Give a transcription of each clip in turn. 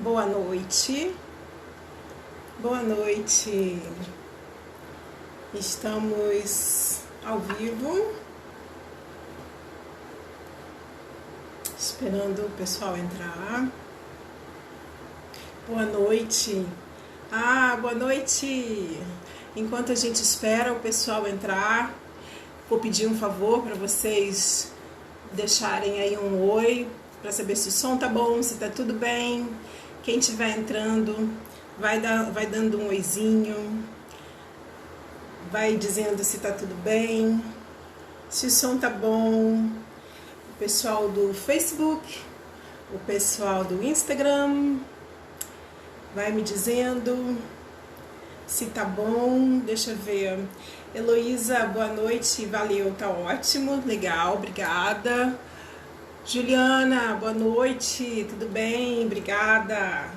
Boa noite. Boa noite. Estamos ao vivo, esperando o pessoal entrar. Boa noite. Boa noite. Enquanto a gente espera o pessoal entrar, vou pedir um favor para vocês deixarem aí um oi, para saber se o som tá bom, se tá tudo bem. Quem estiver entrando, vai dando um oizinho, vai dizendo se tá tudo bem, se o som tá bom. O pessoal do Facebook, o pessoal do Instagram, vai me dizendo se tá bom. Deixa eu ver. Heloísa, boa noite, valeu, tá ótimo, legal, obrigada. Juliana, boa noite, tudo bem? Obrigada.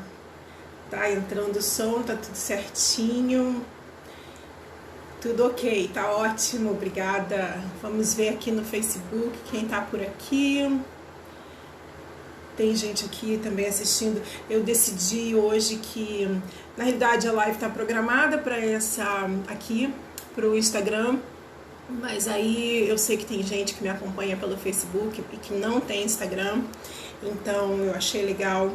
Tá entrando o som, tá tudo certinho. Tudo ok, tá ótimo, obrigada. Vamos ver aqui no Facebook quem tá por aqui. Tem gente aqui também assistindo. Eu decidi hoje que, na realidade, a live tá programada para essa aqui, pro Instagram. Mas aí eu sei que tem gente que me acompanha pelo Facebook e que não tem Instagram, então eu achei legal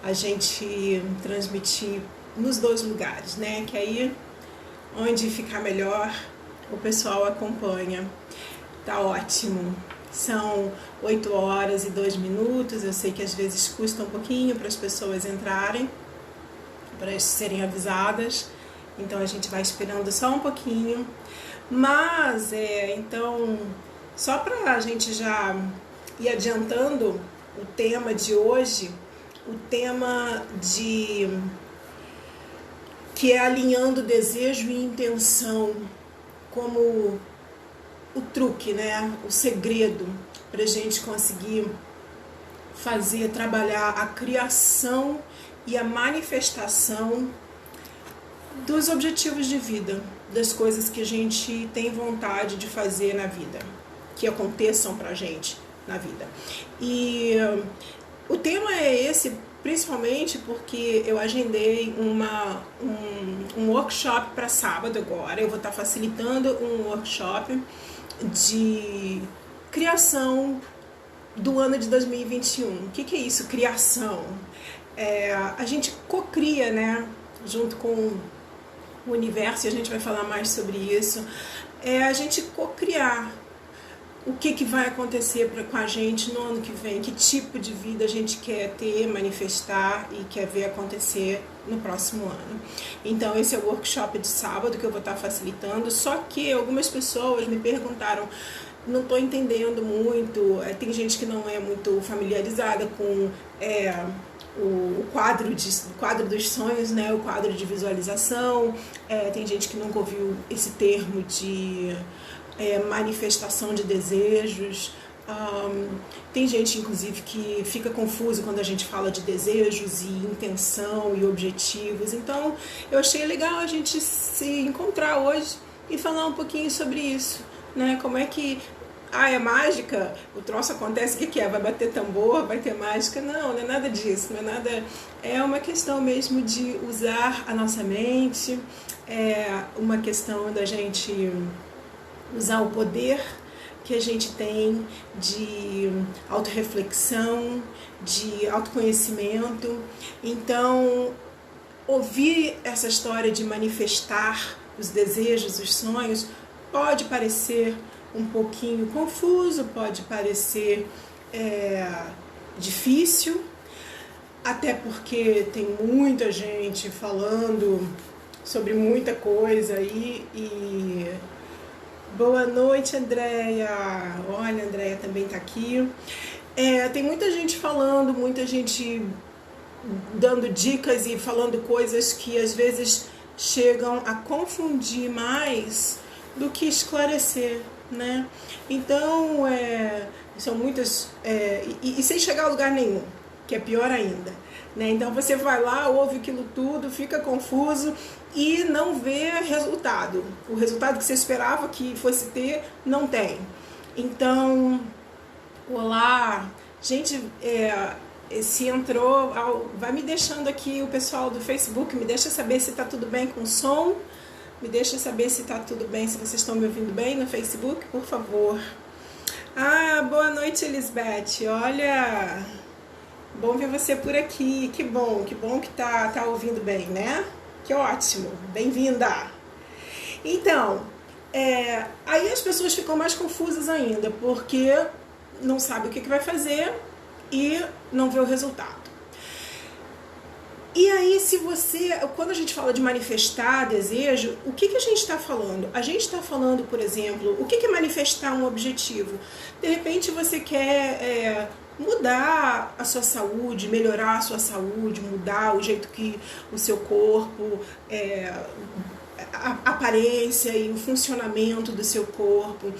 a gente transmitir nos dois lugares, né? Que aí, onde ficar melhor, o pessoal acompanha. Tá ótimo. São 8 horas e 2 minutos, eu sei que às vezes custa um pouquinho para as pessoas entrarem, para serem avisadas, então a gente vai esperando só um pouquinho. Mas, então, só para a gente já ir adiantando o tema de hoje, o tema que é alinhando desejo e intenção como o truque, né? O segredo para a gente conseguir trabalhar a criação e a manifestação dos objetivos de vida, das coisas que a gente tem vontade de fazer na vida, que aconteçam pra gente na vida. E o tema é esse, principalmente porque eu agendei um workshop para sábado agora. Eu vou estar facilitando um workshop de criação do ano de 2021. O que é isso, criação? A gente cocria, né, junto com o universo, e a gente vai falar mais sobre isso, a gente co-criar o que vai acontecer com a gente no ano que vem, que tipo de vida a gente quer ter, manifestar e quer ver acontecer no próximo ano. Então esse é o workshop de sábado que eu vou estar facilitando, só que algumas pessoas me perguntaram, não estou entendendo muito, tem gente que não é muito familiarizada com o quadro dos sonhos, né? O quadro de visualização, tem gente que nunca ouviu esse termo de manifestação de desejos, tem gente inclusive que fica confuso quando a gente fala de desejos e intenção e objetivos. Então eu achei legal a gente se encontrar hoje e falar um pouquinho sobre isso, né? Como é que é mágica, o troço acontece, o que é? Vai bater tambor, vai ter mágica? Não é nada disso, não é nada. É uma questão mesmo de usar a nossa mente, uma questão da gente usar o poder que a gente tem de autorreflexão, de autoconhecimento. Então, ouvir essa história de manifestar os desejos, os sonhos, pode parecer um pouquinho confuso, pode parecer difícil, até porque tem muita gente falando sobre muita coisa aí. E boa noite, Andréia. Olha, a Andréia também tá aqui. Tem muita gente falando, muita gente dando dicas e falando coisas que às vezes chegam a confundir mais do que esclarecer, né? Então, são muitas... e sem chegar a lugar nenhum, que é pior ainda, né? Então, você vai lá, ouve aquilo tudo, fica confuso e não vê resultado. O resultado que você esperava que fosse ter, não tem. Então, olá, gente, Se entrou, vai me deixando aqui, o pessoal do Facebook, me deixa saber se tá tudo bem com o som, me deixa saber se tá tudo bem, se vocês estão me ouvindo bem no Facebook, por favor. Ah, boa noite, Elisbeth, olha, bom ver você por aqui, que bom que tá ouvindo bem, né? Que ótimo, bem-vinda! Então, aí as pessoas ficam mais confusas ainda, porque não sabe o que vai fazer e não vê o resultado. E aí, quando a gente fala de manifestar desejo, o que a gente está falando? A gente está falando, por exemplo, o que é manifestar um objetivo? De repente você quer mudar a sua saúde, melhorar a sua saúde, mudar o jeito que o seu corpo, a aparência e o funcionamento do seu corpo.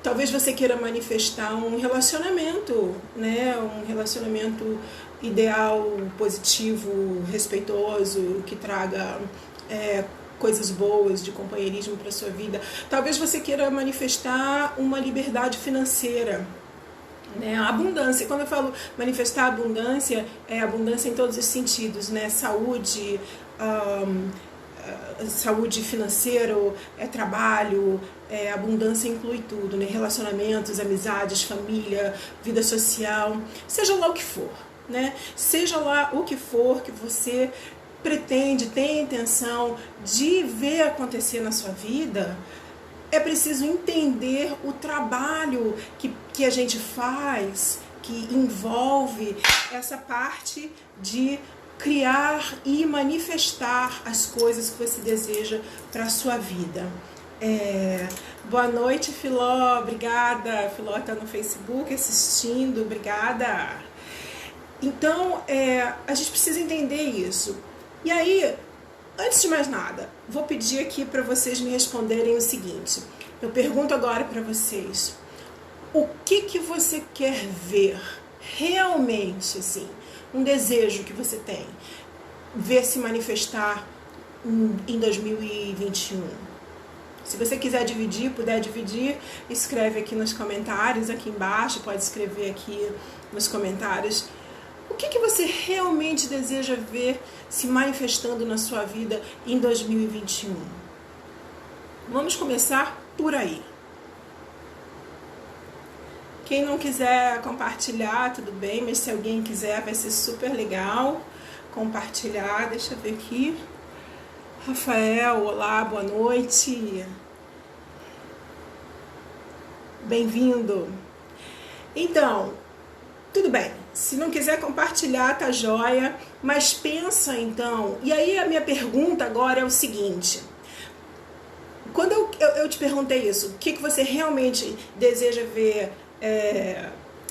Talvez você queira manifestar um relacionamento, né? Um relacionamento ideal, positivo, respeitoso, que traga coisas boas de companheirismo para sua vida. Talvez você queira manifestar uma liberdade financeira, né? A abundância. Quando eu falo manifestar abundância, é abundância em todos os sentidos, né? Saúde, saúde financeira, trabalho, abundância inclui tudo, né? Relacionamentos, amizades, família, vida social, seja lá o que for, né? Seja lá o que for que você pretende, tem a intenção de ver acontecer na sua vida, é preciso entender o trabalho que a gente faz, que envolve essa parte de criar e manifestar as coisas que você deseja para a sua vida. Boa noite, Filó, obrigada. Filó está no Facebook assistindo, obrigada. Então, a gente precisa entender isso. E aí, antes de mais nada, vou pedir aqui para vocês me responderem o seguinte. Eu pergunto agora para vocês, o que você quer ver realmente, assim, um desejo que você tem, ver se manifestar em 2021. Se você quiser dividir, puder dividir, escreve aqui nos comentários, aqui embaixo, pode escrever aqui nos comentários. O que você realmente deseja ver se manifestando na sua vida em 2021? Vamos começar por aí. Quem não quiser compartilhar, tudo bem, mas se alguém quiser, vai ser super legal compartilhar. Deixa eu ver aqui. Rafael, olá, boa noite. Bem-vindo. Então, tudo bem. Se não quiser compartilhar, tá joia. Mas pensa então. E aí a minha pergunta agora é o seguinte. Quando eu te perguntei isso, o que você realmente deseja ver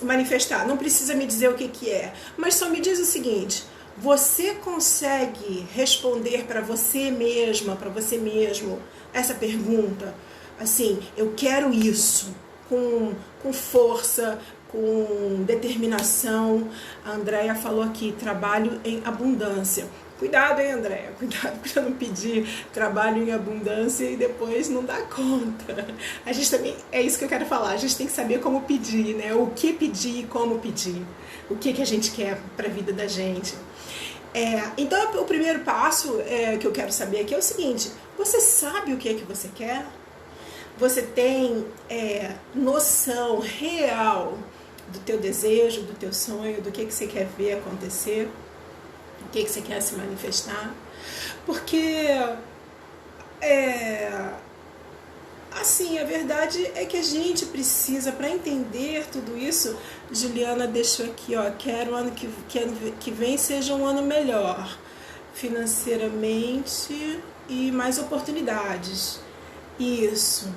manifestar? Não precisa me dizer o que é. Mas só me diz o seguinte. Você consegue responder para você mesma, para você mesmo, essa pergunta? Assim, eu quero isso, com força, com determinação. A Andréia falou aqui, trabalho em abundância. Cuidado, hein, Andréia? Cuidado para não pedir trabalho em abundância e depois não dar conta. A gente também, é isso que eu quero falar, a gente tem que saber como pedir, né? O que pedir e como pedir. O que a gente quer para a vida da gente. Então, o primeiro passo que eu quero saber aqui é o seguinte, você sabe o que você quer? Você tem noção real do teu desejo, do teu sonho, do que você quer ver acontecer? O que você quer se manifestar? Porque, assim, a verdade é que a gente precisa, para entender tudo isso, Juliana deixou aqui, ó, quero o ano que vem seja um ano melhor, financeiramente e mais oportunidades. Isso,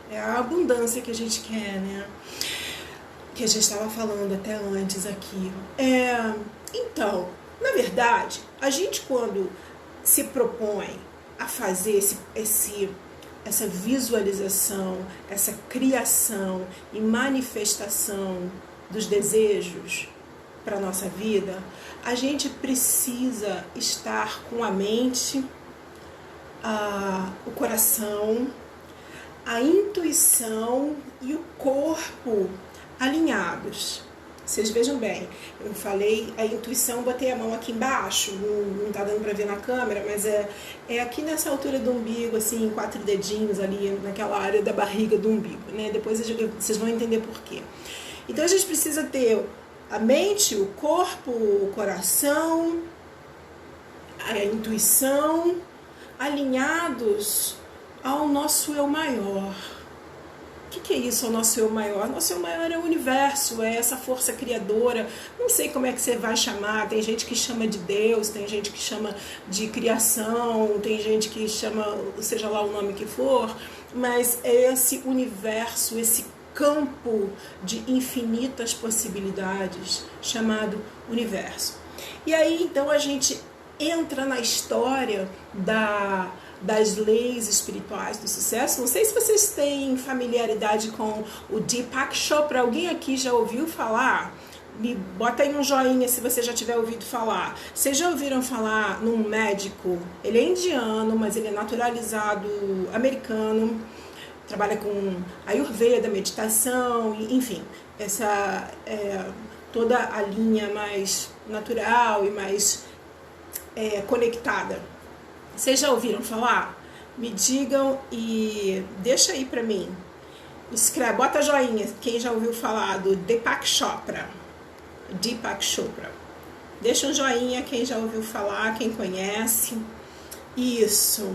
é a abundância que a gente quer, né? Que a gente estava falando até antes aqui. Então, na verdade, a gente quando se propõe a fazer essa visualização, essa criação e manifestação dos desejos para a nossa vida, a gente precisa estar com a mente, o coração, a intuição e o corpo alinhados. Vocês vejam bem, eu falei a intuição, botei a mão aqui embaixo, não tá dando pra ver na câmera, mas é aqui nessa altura do umbigo, assim, 4 dedinhos ali, naquela área da barriga do umbigo, né? Depois vocês vão entender por quê. Então a gente precisa ter a mente, o corpo, o coração, a intuição, alinhados ao nosso eu maior. O que é isso, o nosso eu maior? Nosso eu maior é o universo, é essa força criadora. Não sei como é que você vai chamar. Tem gente que chama de Deus, tem gente que chama de criação, tem gente que chama, seja lá o nome que for, mas é esse universo, esse campo de infinitas possibilidades chamado universo. E aí, então, a gente entra na história das leis espirituais do sucesso. Não sei se vocês têm familiaridade com o Deepak Chopra. Alguém aqui já ouviu falar? Me bota aí um joinha se você já tiver ouvido falar. Vocês já ouviram falar num médico? Ele é indiano, mas ele é naturalizado americano. Trabalha com Ayurveda, meditação, enfim. Essa é toda a linha mais natural e mais conectada. Vocês já ouviram falar? Me digam e deixa aí pra mim. Escreve, bota joinha quem já ouviu falar do Deepak Chopra. Deepak Chopra. Deixa um joinha quem já ouviu falar, quem conhece. Isso.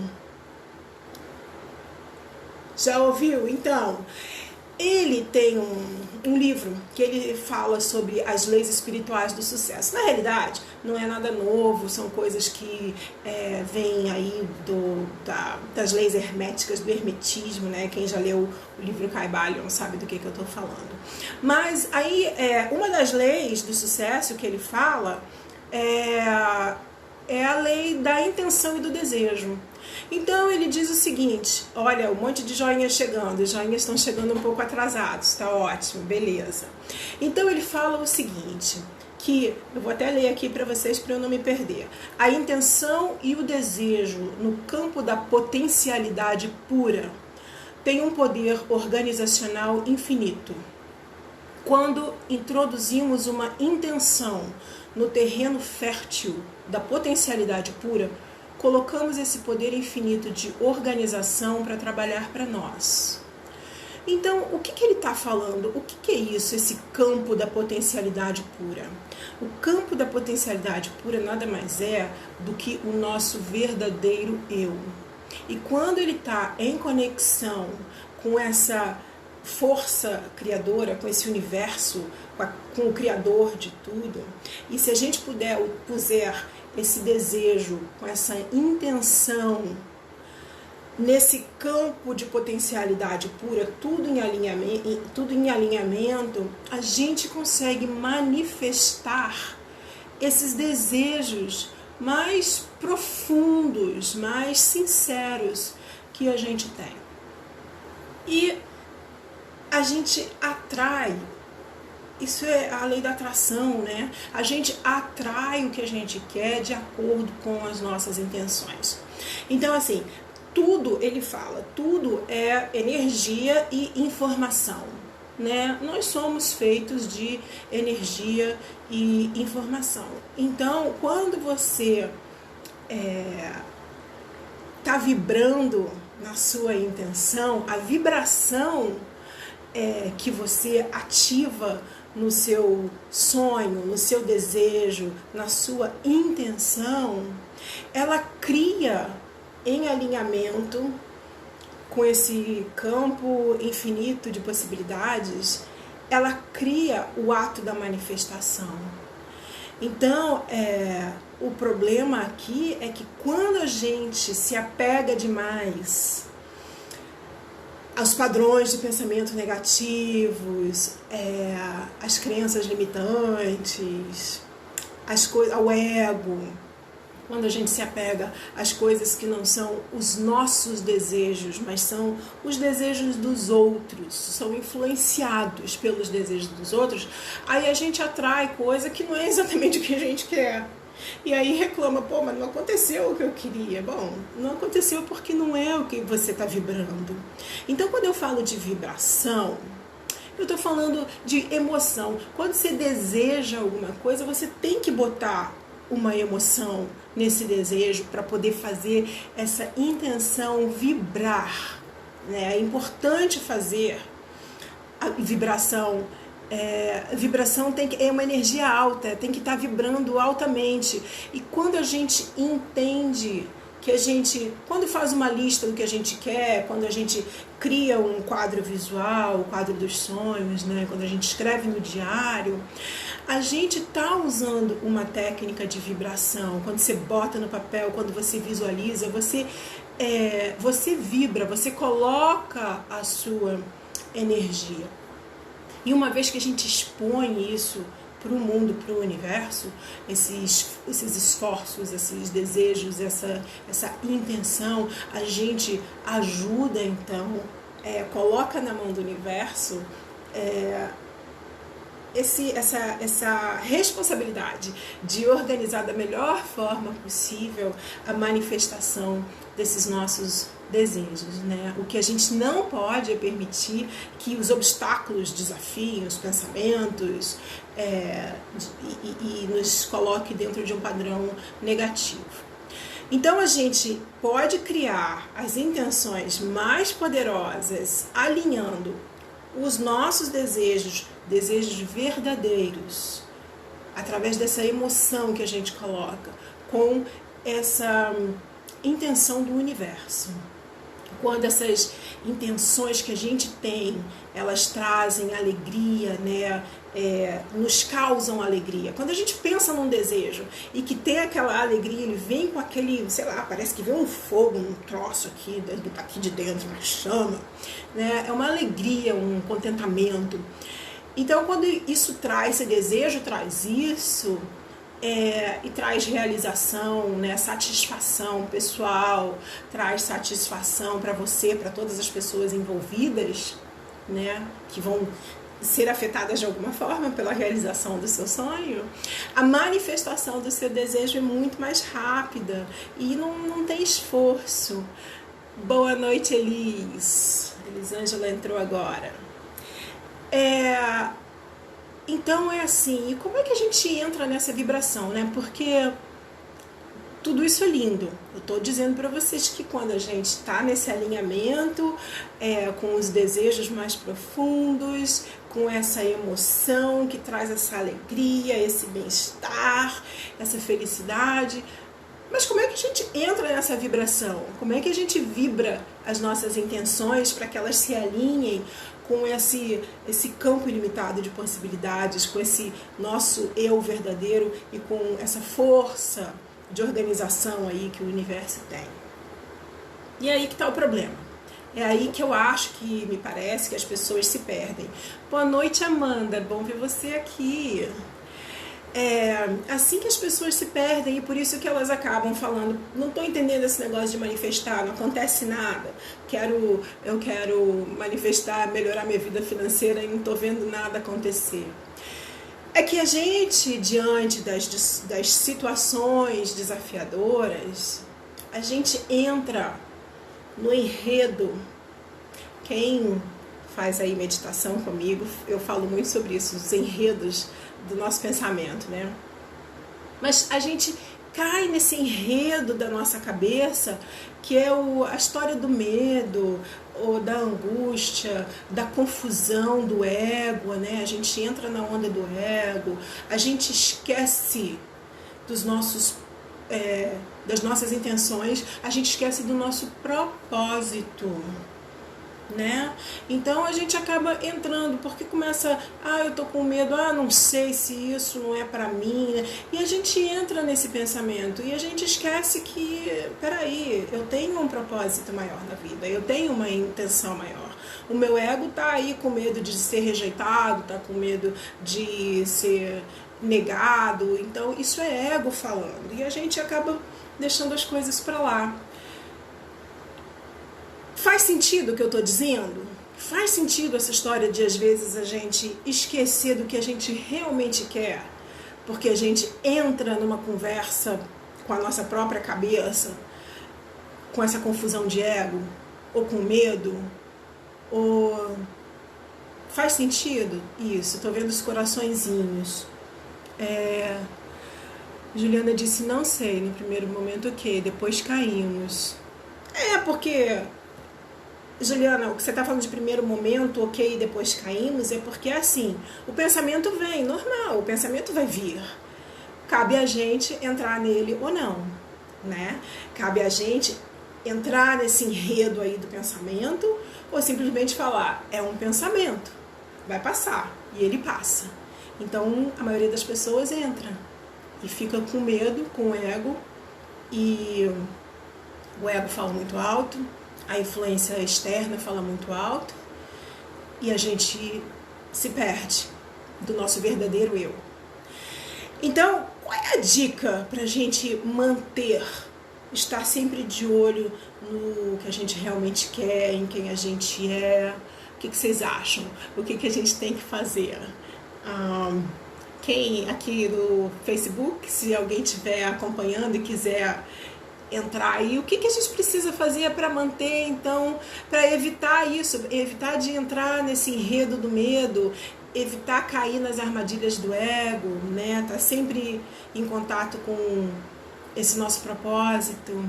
Já ouviu? Então, ele tem um livro que ele fala sobre as leis espirituais do sucesso. Na realidade, não é nada novo, são coisas que vêm aí das leis herméticas, do hermetismo, né? Quem já leu o livro Kybalion sabe do que eu estou falando. Mas aí, uma das leis do sucesso que ele fala é a lei da intenção e do desejo. Então ele diz o seguinte, olha, um monte de joinhas chegando, os joinhas estão chegando um pouco atrasados, tá ótimo, beleza. Então ele fala o seguinte, que eu vou até ler aqui para vocês para eu não me perder. A intenção e o desejo no campo da potencialidade pura tem um poder organizacional infinito. Quando introduzimos uma intenção no terreno fértil da potencialidade pura, colocamos esse poder infinito de organização para trabalhar para nós. Então, o que ele está falando? O que é isso, esse campo da potencialidade pura? O campo da potencialidade pura nada mais é do que o nosso verdadeiro eu. E quando ele está em conexão com essa força criadora, com esse universo, com o criador de tudo, e se a gente puser esse desejo, com essa intenção, nesse campo de potencialidade pura, tudo em alinhamento, a gente consegue manifestar esses desejos mais profundos, mais sinceros que a gente tem. E a gente atrai. Isso é a lei da atração, né? A gente atrai o que a gente quer de acordo com as nossas intenções. Então, assim, tudo, ele fala, tudo é energia e informação, né? Nós somos feitos de energia e informação. Então, quando você está vibrando na sua intenção, a vibração que você ativa no seu sonho, no seu desejo, na sua intenção, ela cria em alinhamento com esse campo infinito de possibilidades, ela cria o ato da manifestação. Então, o problema aqui é que quando a gente se apega demais aos padrões de pensamento negativos, às crenças limitantes, ao ego, quando a gente se apega às coisas que não são os nossos desejos, mas são os desejos dos outros, são influenciados pelos desejos dos outros, aí a gente atrai coisa que não é exatamente o que a gente quer. E aí reclama, pô, mas não aconteceu o que eu queria. Bom, não aconteceu porque não é o que você está vibrando. Então, quando eu falo de vibração, Eu estou falando de emoção. Quando você deseja alguma coisa, você tem que botar uma emoção nesse desejo para poder fazer essa intenção vibrar, né? É importante fazer a vibração. Vibração é uma energia alta, tem que estar vibrando altamente. E quando a gente entende que a gente, quando faz uma lista do que a gente quer, quando a gente cria um quadro visual, o quadro dos sonhos, né? Quando a gente escreve no diário, a gente está usando uma técnica de vibração. Quando você bota no papel, quando você visualiza, você vibra, você coloca a sua energia. E uma vez que a gente expõe isso para o mundo, para o universo, esses esforços, esses desejos, essa intenção, a gente ajuda então, coloca na mão do universo essa responsabilidade de organizar da melhor forma possível a manifestação desses nossos desejos, né? O que a gente não pode é permitir que os obstáculos, desafios, pensamentos e nos coloque dentro de um padrão negativo. Então a gente pode criar as intenções mais poderosas alinhando os nossos desejos verdadeiros, através dessa emoção que a gente coloca, com essa intenção do universo. Quando essas intenções que a gente tem, elas trazem alegria, né? Nos causam alegria. Quando a gente pensa num desejo e que tem aquela alegria, ele vem com aquele, sei lá, parece que vem um fogo, um troço aqui de dentro, uma chama, né? É uma alegria, um contentamento. Então, quando isso traz, esse desejo traz isso, e traz realização, né, satisfação pessoal, traz satisfação para você, para todas as pessoas envolvidas, né, que vão ser afetadas de alguma forma pela realização do seu sonho, a manifestação do seu desejo é muito mais rápida e não tem esforço. Boa noite, Elisângela entrou agora. Então é assim, e como é que a gente entra nessa vibração, né? Porque tudo isso é lindo. Eu estou dizendo para vocês que quando a gente está nesse alinhamento, com os desejos mais profundos, com essa emoção que traz essa alegria, esse bem-estar, essa felicidade. Mas como é que a gente entra nessa vibração? Como é que a gente vibra as nossas intenções para que elas se alinhem com esse campo ilimitado de possibilidades, com esse nosso eu verdadeiro e com essa força de organização aí que o universo tem? E é aí que está o problema. É aí que eu acho que me parece que as pessoas se perdem. Boa noite, Amanda. Bom ver você aqui. Assim que as pessoas se perdem, e por isso que elas acabam falando, não estou entendendo esse negócio de manifestar, não acontece nada, eu quero manifestar, melhorar minha vida financeira e não estou vendo nada acontecer. É que a gente, diante das situações desafiadoras, a gente entra no enredo. Quem faz aí meditação comigo, eu falo muito sobre isso, os enredos do nosso pensamento, né? Mas a gente cai nesse enredo da nossa cabeça, que é a história do medo, ou da angústia, da confusão do ego, né? A gente entra na onda do ego, a gente esquece das nossas intenções, a gente esquece do nosso propósito, né? Então a gente acaba entrando, porque começa, eu tô com medo, não sei se isso não é pra mim, né? E a gente entra nesse pensamento e a gente esquece que, peraí, eu tenho um propósito maior na vida, eu tenho uma intenção maior. O meu ego tá aí com medo de ser rejeitado, tá com medo de ser negado, então isso é ego falando, e a gente acaba deixando as coisas pra lá. Faz sentido o que eu estou dizendo? Faz sentido essa história de, às vezes, a gente esquecer do que a gente realmente quer? Porque a gente entra numa conversa com a nossa própria cabeça, com essa confusão de ego, ou com medo, ou Faz sentido? Isso, tô vendo os coraçõezinhos. Juliana disse, não sei, no primeiro momento ok, depois caímos. Porque, Juliana, o que você está falando de primeiro momento, ok, e depois caímos, é porque assim, o pensamento vem, normal, o pensamento vai vir. Cabe a gente entrar nele ou não, né? Cabe a gente entrar nesse enredo aí do pensamento ou simplesmente falar, é um pensamento, vai passar, e ele passa. Então, a maioria das pessoas entra e fica com medo, com o ego, e o ego fala muito alto, a influência externa fala muito alto, e a gente se perde do nosso verdadeiro eu. Então, qual é a dica para a gente manter, estar sempre de olho no que a gente realmente quer, em quem a gente é? O que vocês acham? O que a gente tem que fazer? Quem aqui no Facebook, se alguém estiver acompanhando e quiser entrar aí, o que a gente precisa fazer para manter, então, para evitar isso, evitar de entrar nesse enredo do medo, evitar cair nas armadilhas do ego, né? Tá sempre em contato com esse nosso propósito.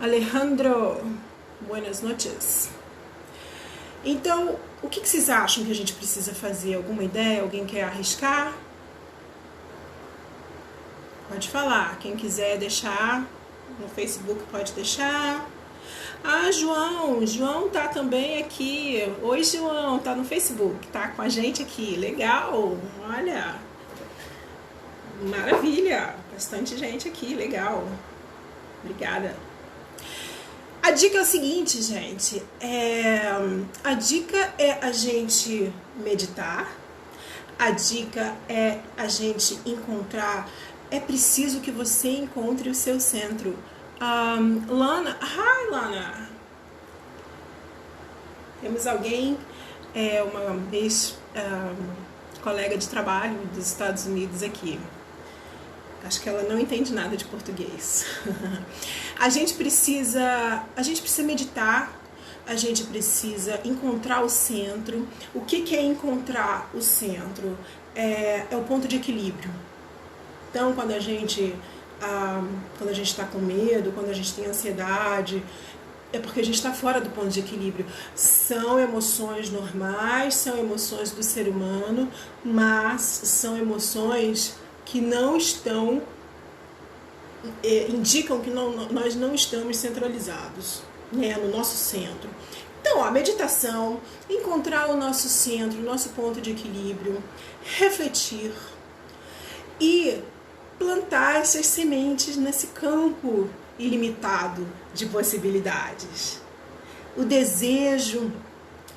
Alejandro, buenas noches. Então, o que vocês acham que a gente precisa fazer? Alguma ideia? Alguém quer arriscar? Pode falar. Quem quiser deixar no Facebook pode deixar. João tá também aqui. Oi, João, tá no Facebook, tá com a gente aqui. Legal, olha. Maravilha, bastante gente aqui, legal. Obrigada. A dica é o seguinte, gente, a dica é a gente meditar, a dica é a gente encontrar, é preciso que você encontre o seu centro. Lana, hi Lana, temos alguém, uma ex-colega de trabalho dos Estados Unidos aqui. Acho que ela não entende nada de português. A gente precisa meditar, a gente precisa encontrar o centro. O que é encontrar o centro? É o ponto de equilíbrio. Então, quando a gente está com medo, quando a gente tem ansiedade, é porque a gente está fora do ponto de equilíbrio. São emoções normais, são emoções do ser humano, mas são emoções que não estão, indicam que nós não estamos centralizados, né, no nosso centro. Então, a meditação, encontrar o nosso centro, o nosso ponto de equilíbrio, refletir e plantar essas sementes nesse campo ilimitado de possibilidades. O desejo,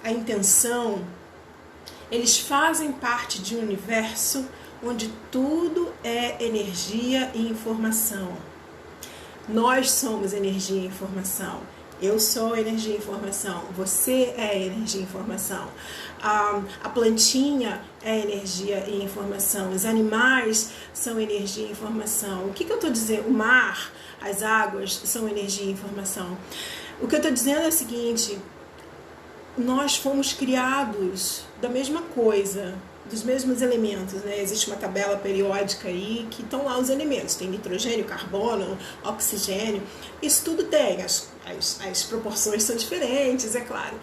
a intenção, eles fazem parte de um universo onde tudo é energia e informação. Nós somos energia e informação. Eu sou energia e informação. Você é energia e informação. A plantinha é energia e informação. Os animais são energia e informação. O que eu estou dizendo? O mar, as águas são energia e informação. O que eu estou dizendo é o seguinte: nós fomos criados da mesma coisa, dos mesmos elementos, né? Existe uma tabela periódica aí que estão lá os elementos, tem nitrogênio, carbono, oxigênio, isso tudo tem, as proporções são diferentes, é claro,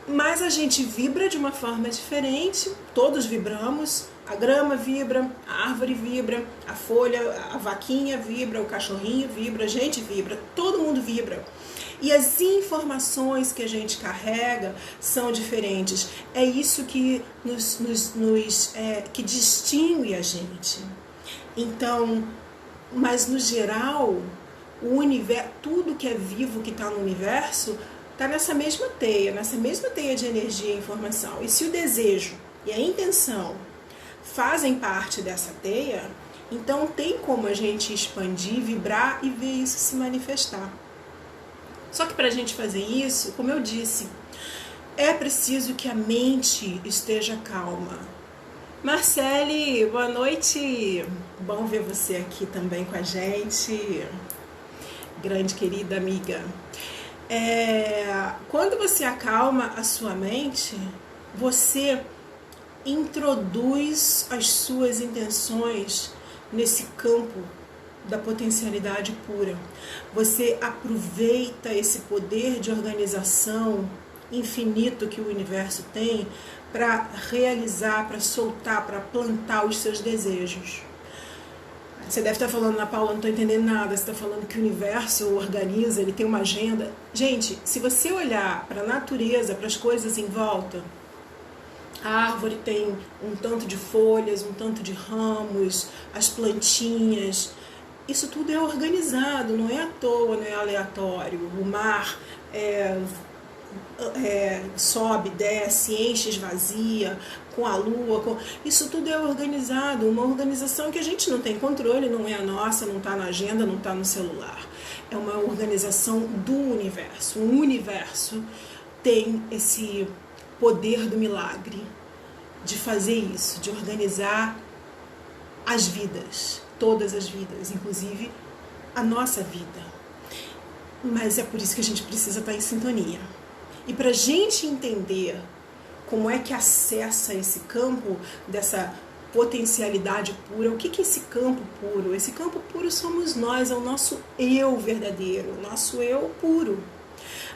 mas a gente vibra de uma forma diferente, todos vibramos, a grama vibra, a árvore vibra, a folha, a vaquinha vibra, o cachorrinho vibra, a gente vibra, todo mundo vibra. E as informações que a gente carrega são diferentes. É isso que que distingue a gente. Então, mas no geral, o universo, tudo que é vivo que está no universo está nessa mesma teia de energia e informação. E se o desejo e a intenção fazem parte dessa teia, então tem como a gente expandir, vibrar e ver isso se manifestar. Só que para a gente fazer isso, como eu disse, é preciso que a mente esteja calma. Marcele, boa noite. Bom ver você aqui também com a gente. Grande querida amiga. Quando você acalma a sua mente, você introduz as suas intenções nesse campo da potencialidade pura. Você aproveita esse poder de organização infinito que o universo tem para realizar, para soltar, para plantar os seus desejos. Você deve estar falando, Ana Paula, não estou entendendo nada. Você está falando que o universo organiza, ele tem uma agenda. Gente, se você olhar para a natureza, para as coisas em volta, a árvore tem um tanto de folhas, um tanto de ramos, as plantinhas. Isso tudo é organizado, não é à toa, não é aleatório. O mar sobe, desce, enche, esvazia, com a lua. Isso tudo é organizado, uma organização que a gente não tem controle, não é a nossa, não está na agenda, não está no celular. É uma organização do universo. O universo tem esse poder do milagre de fazer isso, de organizar as vidas, todas as vidas, inclusive a nossa vida. Mas é por isso que a gente precisa estar em sintonia. E para a gente entender como é que acessa esse campo dessa potencialidade pura, o que é esse campo puro? Esse campo puro somos nós, é o nosso eu verdadeiro, o nosso eu puro.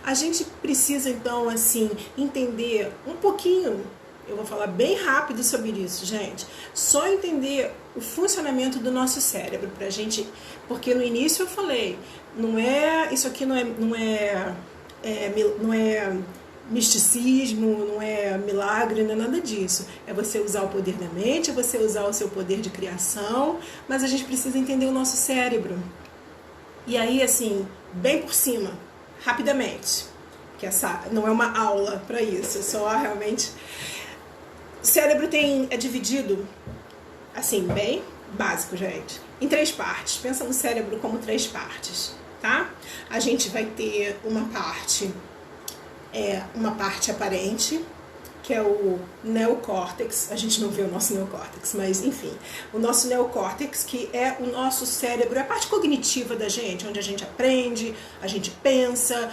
A gente precisa então assim entender um pouquinho, eu vou falar bem rápido sobre isso, gente. Só entender o funcionamento do nosso cérebro pra gente, porque no início eu falei, isso aqui não é misticismo, não é milagre, não é nada disso. É você usar o poder da mente, é você usar o seu poder de criação, mas a gente precisa entender o nosso cérebro. E aí, assim, bem por cima, rapidamente, que essa não é uma aula para isso, é só realmente... O cérebro é dividido, assim, bem básico, gente, em 3 partes. Pensa no cérebro como 3 partes, tá? A gente vai ter uma parte aparente, que é o neocórtex. A gente não vê o nosso neocórtex, mas enfim, o nosso neocórtex, que é o nosso cérebro, é a parte cognitiva da gente, onde a gente aprende, a gente pensa,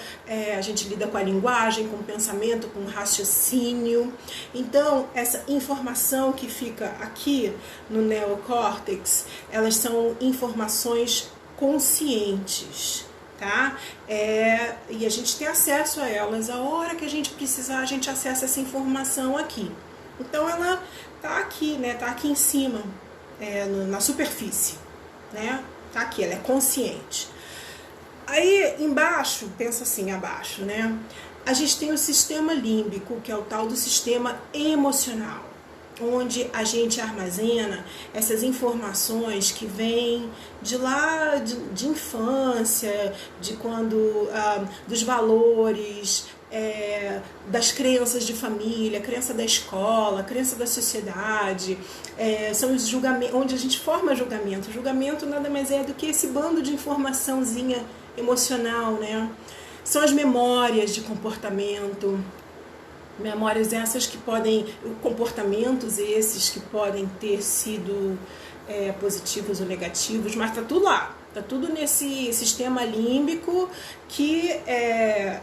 a gente lida com a linguagem, com o pensamento, com o raciocínio. Então, essa informação que fica aqui no neocórtex, elas são informações conscientes. Tá? E a gente tem acesso a elas, a hora que a gente precisar, a gente acessa essa informação aqui. Então ela tá aqui, né? Tá aqui em cima, na superfície, né? Tá aqui, ela é consciente. Aí embaixo, pensa assim, abaixo, né? A gente tem o sistema límbico, que é o tal do sistema emocional, onde a gente armazena essas informações que vêm de lá de infância, de quando dos valores, das crenças de família, crença da escola, crença da sociedade, são os julgamentos, onde a gente forma julgamento. Julgamento nada mais é do que esse bando de informaçãozinha emocional, né? São as memórias de comportamento. Memórias essas que podem, comportamentos esses que podem ter sido positivos ou negativos, mas tá tudo lá, tá tudo nesse sistema límbico que é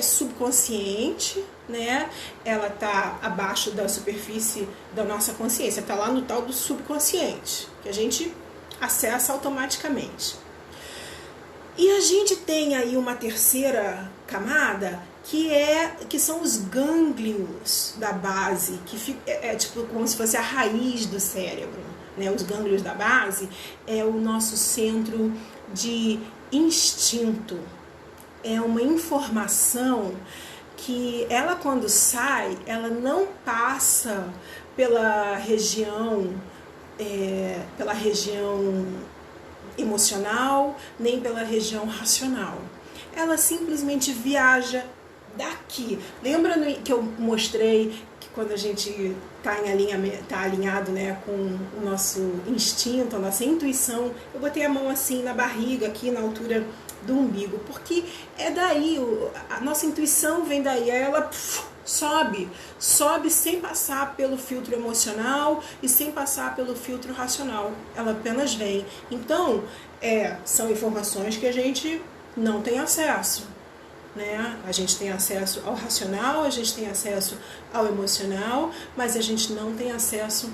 subconsciente, né? Ela tá abaixo da superfície da nossa consciência, tá lá no tal do subconsciente, que a gente acessa automaticamente. E a gente tem aí uma terceira camada, que são os gânglios da base, que é tipo como se fosse a raiz do cérebro, né? Os gânglios da base é o nosso centro de instinto. É uma informação que ela, quando sai, ela não passa pela região emocional, nem pela região racional. Ela simplesmente viaja daqui. Lembra que eu mostrei que quando a gente está alinhado, né, com o nosso instinto, a nossa intuição, eu botei a mão assim na barriga, aqui na altura do umbigo, porque é daí, a nossa intuição vem daí, ela sobe sem passar pelo filtro emocional e sem passar pelo filtro racional, ela apenas vem. Então, são informações que a gente não tem acesso, né? A gente tem acesso ao racional, a gente tem acesso ao emocional, mas a gente não tem acesso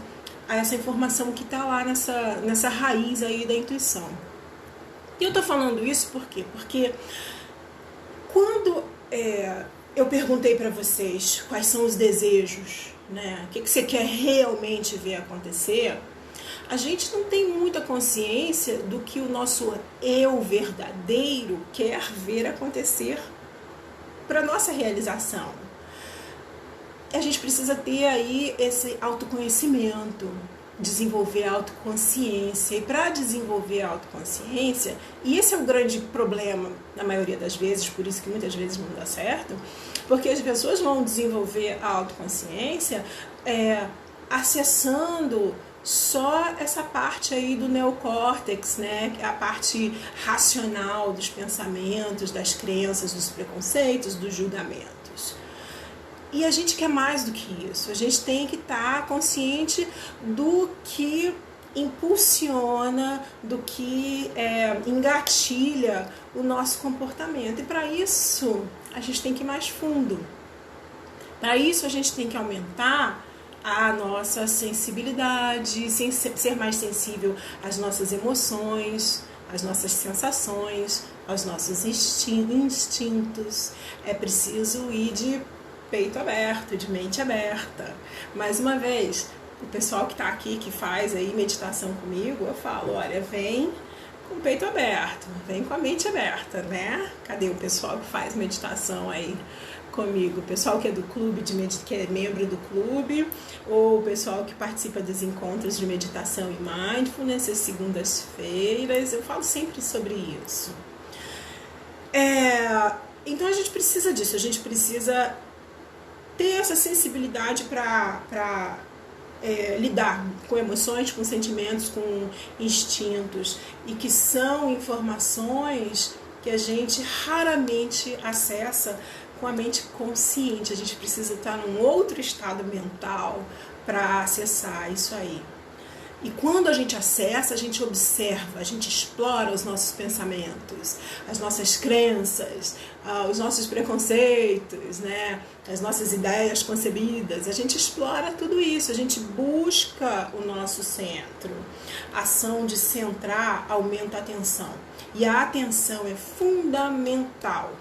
a essa informação que está lá nessa raiz aí da intuição. E eu tô falando isso por quê? Porque quando eu perguntei para vocês quais são os desejos, né? O que você quer realmente ver acontecer, a gente não tem muita consciência do que o nosso eu verdadeiro quer ver acontecer para nossa realização. A gente precisa ter aí esse autoconhecimento, desenvolver a autoconsciência. E para desenvolver a autoconsciência, e esse é o grande problema na maioria das vezes, por isso que muitas vezes não dá certo, porque as pessoas vão desenvolver a autoconsciência acessando só essa parte aí do neocórtex, né? Que é a parte racional dos pensamentos, das crenças, dos preconceitos, dos julgamentos. E a gente quer mais do que isso. A gente tem que estar consciente do que impulsiona, do que engatilha o nosso comportamento. E para isso, a gente tem que ir mais fundo. Para isso, a gente tem que aumentar a nossa sensibilidade, ser mais sensível às nossas emoções, às nossas sensações, aos nossos instintos. É preciso ir de peito aberto, de mente aberta. Mais uma vez, o pessoal que está aqui, que faz aí meditação comigo, eu falo, olha, vem com o peito aberto, vem com a mente aberta, né? Cadê o pessoal que faz meditação aí comigo? O pessoal que é do clube, que é membro do clube, ou o pessoal que participa dos encontros de meditação e mindfulness, às segundas-feiras, eu falo sempre sobre isso. Então a gente precisa disso, a gente precisa ter essa sensibilidade para lidar com emoções, com sentimentos, com instintos, e que são informações que a gente raramente acessa com a mente consciente. A gente precisa estar num outro estado mental para acessar isso aí. E quando a gente acessa, a gente observa, a gente explora os nossos pensamentos, as nossas crenças, os nossos preconceitos, né? As nossas ideias concebidas. A gente explora tudo isso, a gente busca o nosso centro. A ação de centrar aumenta a atenção. E a atenção é fundamental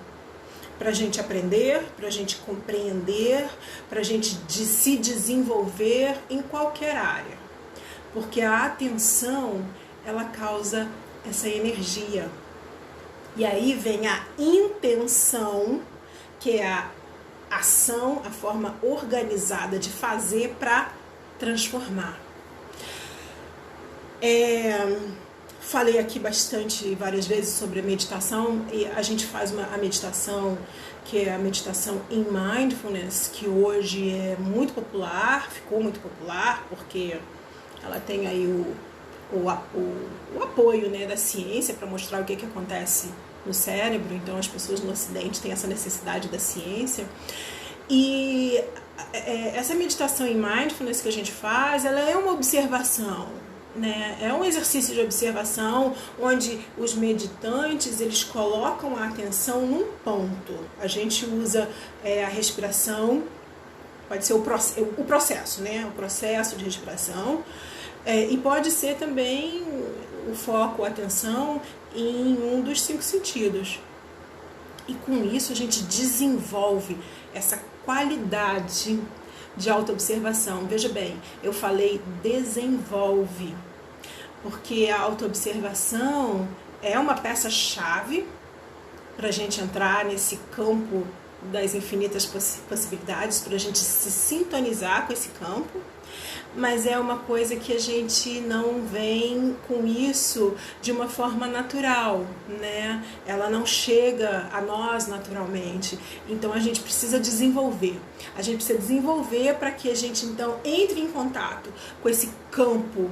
para a gente aprender, para a gente compreender, para a gente se desenvolver em qualquer área. Porque a atenção, ela causa essa energia. E aí vem a intenção, que é a ação, a forma organizada de fazer para transformar. Falei aqui várias vezes sobre a meditação, e a gente faz a meditação, que é a meditação em mindfulness, que hoje é muito popular, ficou muito popular, porque ela tem aí o apoio, né, da ciência para mostrar o que acontece no cérebro. Então as pessoas no Ocidente têm essa necessidade da ciência. E essa meditação em mindfulness que a gente faz, ela é uma observação, né? É um exercício de observação onde os meditantes, eles colocam a atenção num ponto. A gente usa a respiração, pode ser o processo, né? O processo de respiração. E pode ser também o foco, a atenção em um dos 5 sentidos. E com isso a gente desenvolve essa qualidade de autoobservação. Veja bem, eu falei desenvolve, porque a autoobservação é uma peça-chave para a gente entrar nesse campo das infinitas possibilidades, para a gente se sintonizar com esse campo, mas é uma coisa que a gente não vem com isso de uma forma natural, né? Ela não chega a nós naturalmente, então a gente precisa desenvolver. A gente precisa desenvolver para que a gente então entre em contato com esse campo,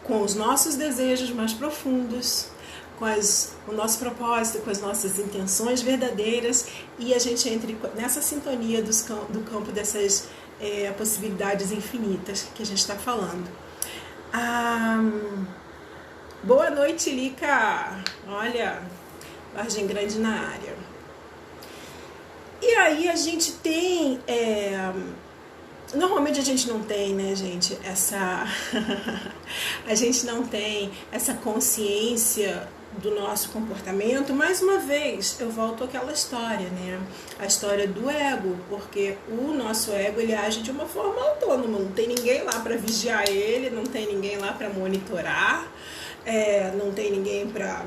com os nossos desejos mais profundos, com o nosso propósito, com as nossas intenções verdadeiras, e a gente entre nessa sintonia do campo dessas possibilidades infinitas que a gente está falando. Boa noite, Lica. Olha, Vargem Grande na área. aí a gente tem... Normalmente a gente não tem, né, gente, a gente não tem essa consciência do nosso comportamento. Mais uma vez, eu volto àquela história, né? A história do ego, porque o nosso ego, ele age de uma forma autônoma, não tem ninguém lá para vigiar ele, não tem ninguém lá para monitorar, não tem ninguém para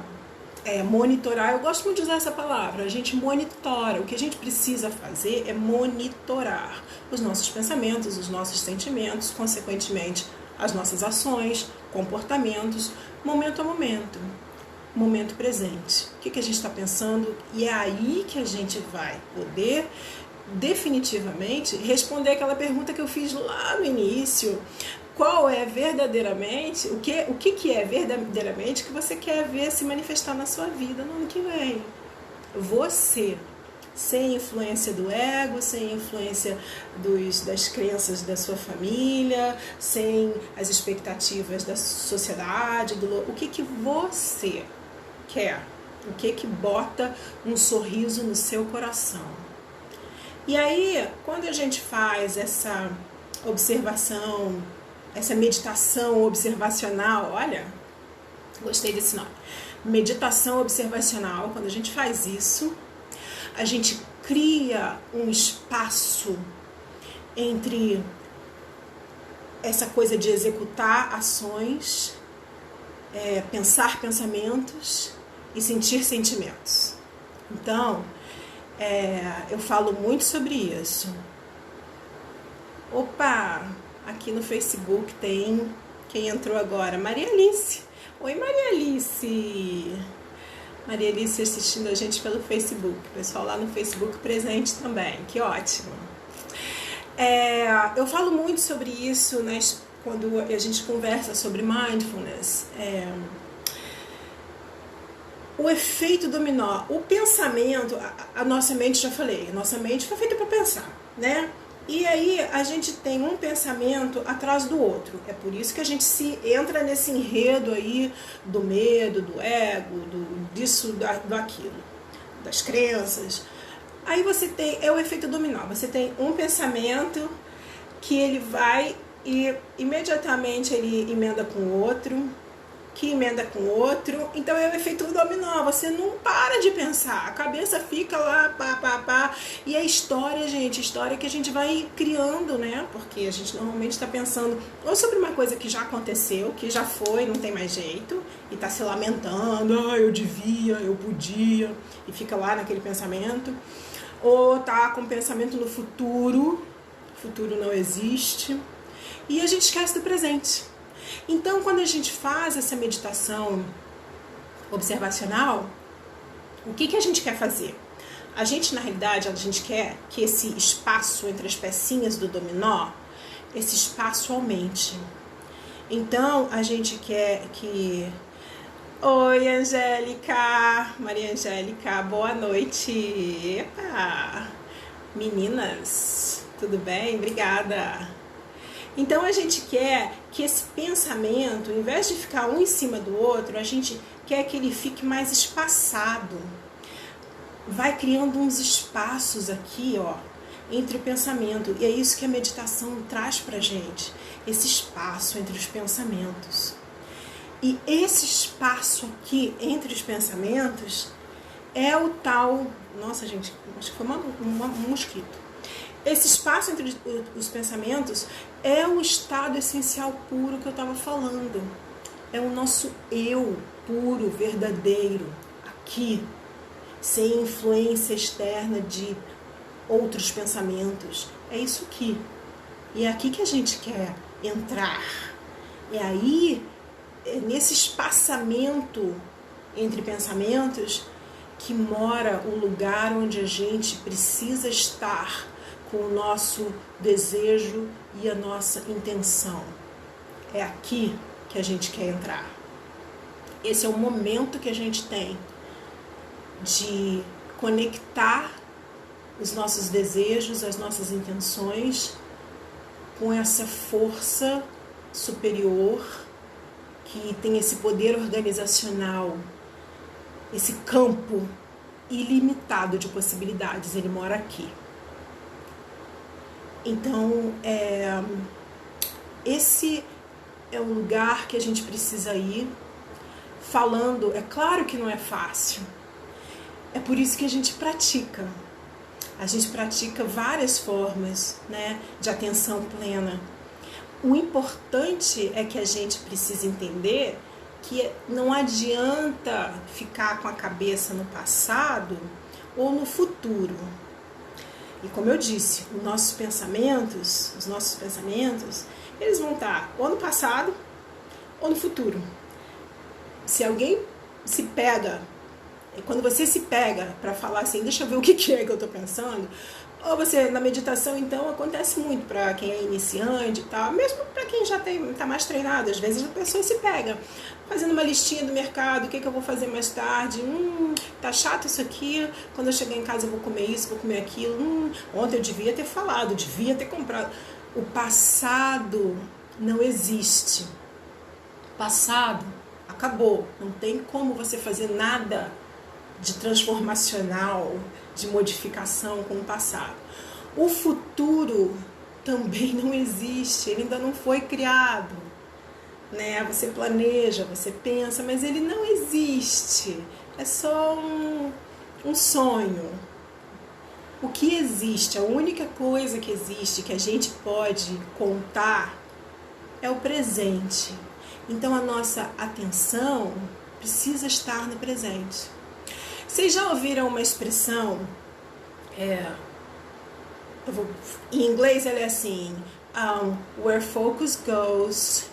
monitorar. Eu gosto muito de usar essa palavra. A gente monitora. O que a gente precisa fazer é monitorar os nossos pensamentos, os nossos sentimentos, consequentemente as nossas ações, comportamentos, momento a momento, momento presente. O que a gente está pensando? E é aí que a gente vai poder definitivamente responder aquela pergunta que eu fiz lá no início. Qual é verdadeiramente, o que é verdadeiramente que você quer ver se manifestar na sua vida no ano que vem? Você, sem influência do ego, sem influência das crenças da sua família, sem as expectativas da sociedade, o que você quer? O que bota um sorriso no seu coração? E aí, quando a gente faz essa observação, essa meditação observacional, olha, gostei desse nome, meditação observacional, quando a gente faz isso, a gente cria um espaço entre essa coisa de executar ações, pensar pensamentos e sentir sentimentos. Então, eu falo muito sobre isso. Opa! Aqui no Facebook tem quem entrou agora, Maria Alice. Oi, Maria Alice. Maria Alice assistindo a gente pelo Facebook. O pessoal lá no Facebook presente também. Que ótimo. Eu falo muito sobre isso, né, quando a gente conversa sobre mindfulness. O efeito dominó. O pensamento, a nossa mente, já falei, a nossa mente foi feita para pensar, né? E aí a gente tem um pensamento atrás do outro. É por isso que a gente entra nesse enredo aí do medo, do ego, disso, do aquilo, das crenças. Aí você tem, o efeito dominó. Você tem um pensamento que ele vai e imediatamente ele emenda com o outro, que emenda com o outro. Então é o efeito dominó. Você não para de pensar. A cabeça fica lá, pá. E a história, gente, história que a gente vai criando, né? Porque a gente normalmente está pensando ou sobre uma coisa que já aconteceu, que já foi, não tem mais jeito, e está se lamentando, eu devia, eu podia, e fica lá naquele pensamento. Ou tá com pensamento no futuro, o futuro não existe, e a gente esquece do presente. Então, quando a gente faz essa meditação observacional, o que a gente quer fazer? A gente, na realidade, a gente quer que esse espaço entre as pecinhas do dominó, esse espaço aumente. Então, a gente quer que... Oi, Angélica! Maria Angélica, boa noite! Epa! Meninas, tudo bem? Obrigada! Então a gente quer que esse pensamento, em vez de ficar um em cima do outro, a gente quer que ele fique mais espaçado. Vai criando uns espaços aqui, ó, entre o pensamento. E é isso que a meditação traz pra gente, esse espaço entre os pensamentos. E esse espaço aqui entre os pensamentos é o tal... Nossa, gente, acho que foi um mosquito. Esse espaço entre os pensamentos é o estado essencial puro que eu estava falando. É o nosso eu puro, verdadeiro, aqui, sem influência externa de outros pensamentos. É isso aqui. E é aqui que a gente quer entrar. É aí, nesse espaçamento entre pensamentos, que mora o lugar onde a gente precisa estar com o nosso desejo e a nossa intenção. É aqui que a gente quer entrar. Esse é o momento que a gente tem de conectar os nossos desejos, as nossas intenções com essa força superior que tem esse poder organizacional, esse campo ilimitado de possibilidades. Ele mora aqui. Então, esse é o lugar que a gente precisa ir falando. É claro que não é fácil. É por isso que a gente pratica. A gente pratica várias formas, né, de atenção plena. O importante é que a gente precisa entender que não adianta ficar com a cabeça no passado ou no futuro. E como eu disse, os nossos pensamentos, eles vão estar ou no passado ou no futuro. Se alguém se pega, quando você se pega para falar assim, deixa eu ver o que é que eu estou pensando, ou você, na meditação, então, acontece muito para quem é iniciante e tal, mesmo para quem já está mais treinado, às vezes a pessoa se pega fazendo uma listinha do mercado, o que eu vou fazer mais tarde, tá chato isso aqui, quando eu chegar em casa eu vou comer isso, vou comer aquilo, ontem eu devia ter falado, devia ter comprado. O passado não existe. Passado acabou, não tem como você fazer nada de transformacional, de modificação com o passado. O futuro também não existe, ele ainda não foi criado, né? Você planeja, você pensa, mas ele não existe, é só um sonho. O que existe, a única coisa que existe, que a gente pode contar, é o presente. Então a nossa atenção precisa estar no presente. Vocês já ouviram uma expressão, em inglês ela é assim, where focus goes,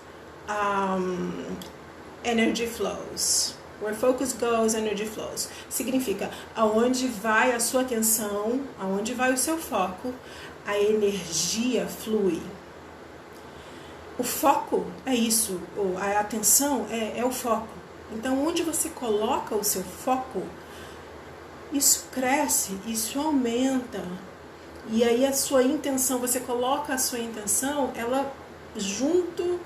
energy flows. Where focus goes, energy flows. Significa, aonde vai a sua atenção, aonde vai o seu foco, a energia flui. O foco é isso, a atenção é o foco. Então, onde você coloca o seu foco, isso cresce, isso aumenta. E aí a sua intenção, você coloca a sua intenção, ela junto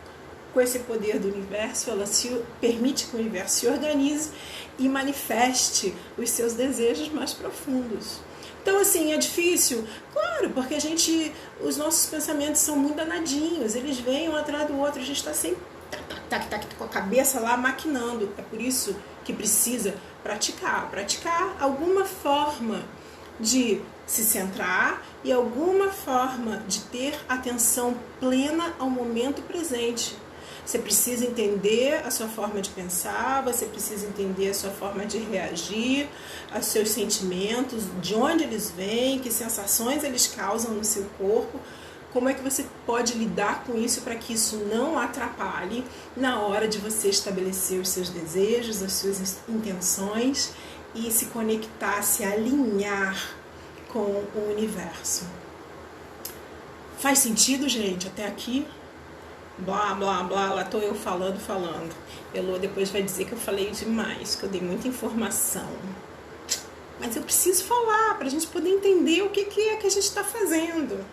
com esse poder do universo, ela permite que o universo se organize e manifeste os seus desejos mais profundos. Então, assim, é difícil? Claro, porque os nossos pensamentos são muito danadinhos, eles vêm um atrás do outro, a gente está sempre com a cabeça lá maquinando. É por isso que precisa praticar alguma forma de se centrar e alguma forma de ter atenção plena ao momento presente. Você precisa entender a sua forma de pensar, você precisa entender a sua forma de reagir, os seus sentimentos, de onde eles vêm, que sensações eles causam no seu corpo, como é que você pode lidar com isso para que isso não atrapalhe na hora de você estabelecer os seus desejos, as suas intenções e se conectar, se alinhar com o universo. Faz sentido, gente, até aqui? Blá, blá, blá, lá tô eu falando. Elô depois vai dizer que eu falei demais, que eu dei muita informação. Mas eu preciso falar para a gente poder entender o que é que a gente está fazendo.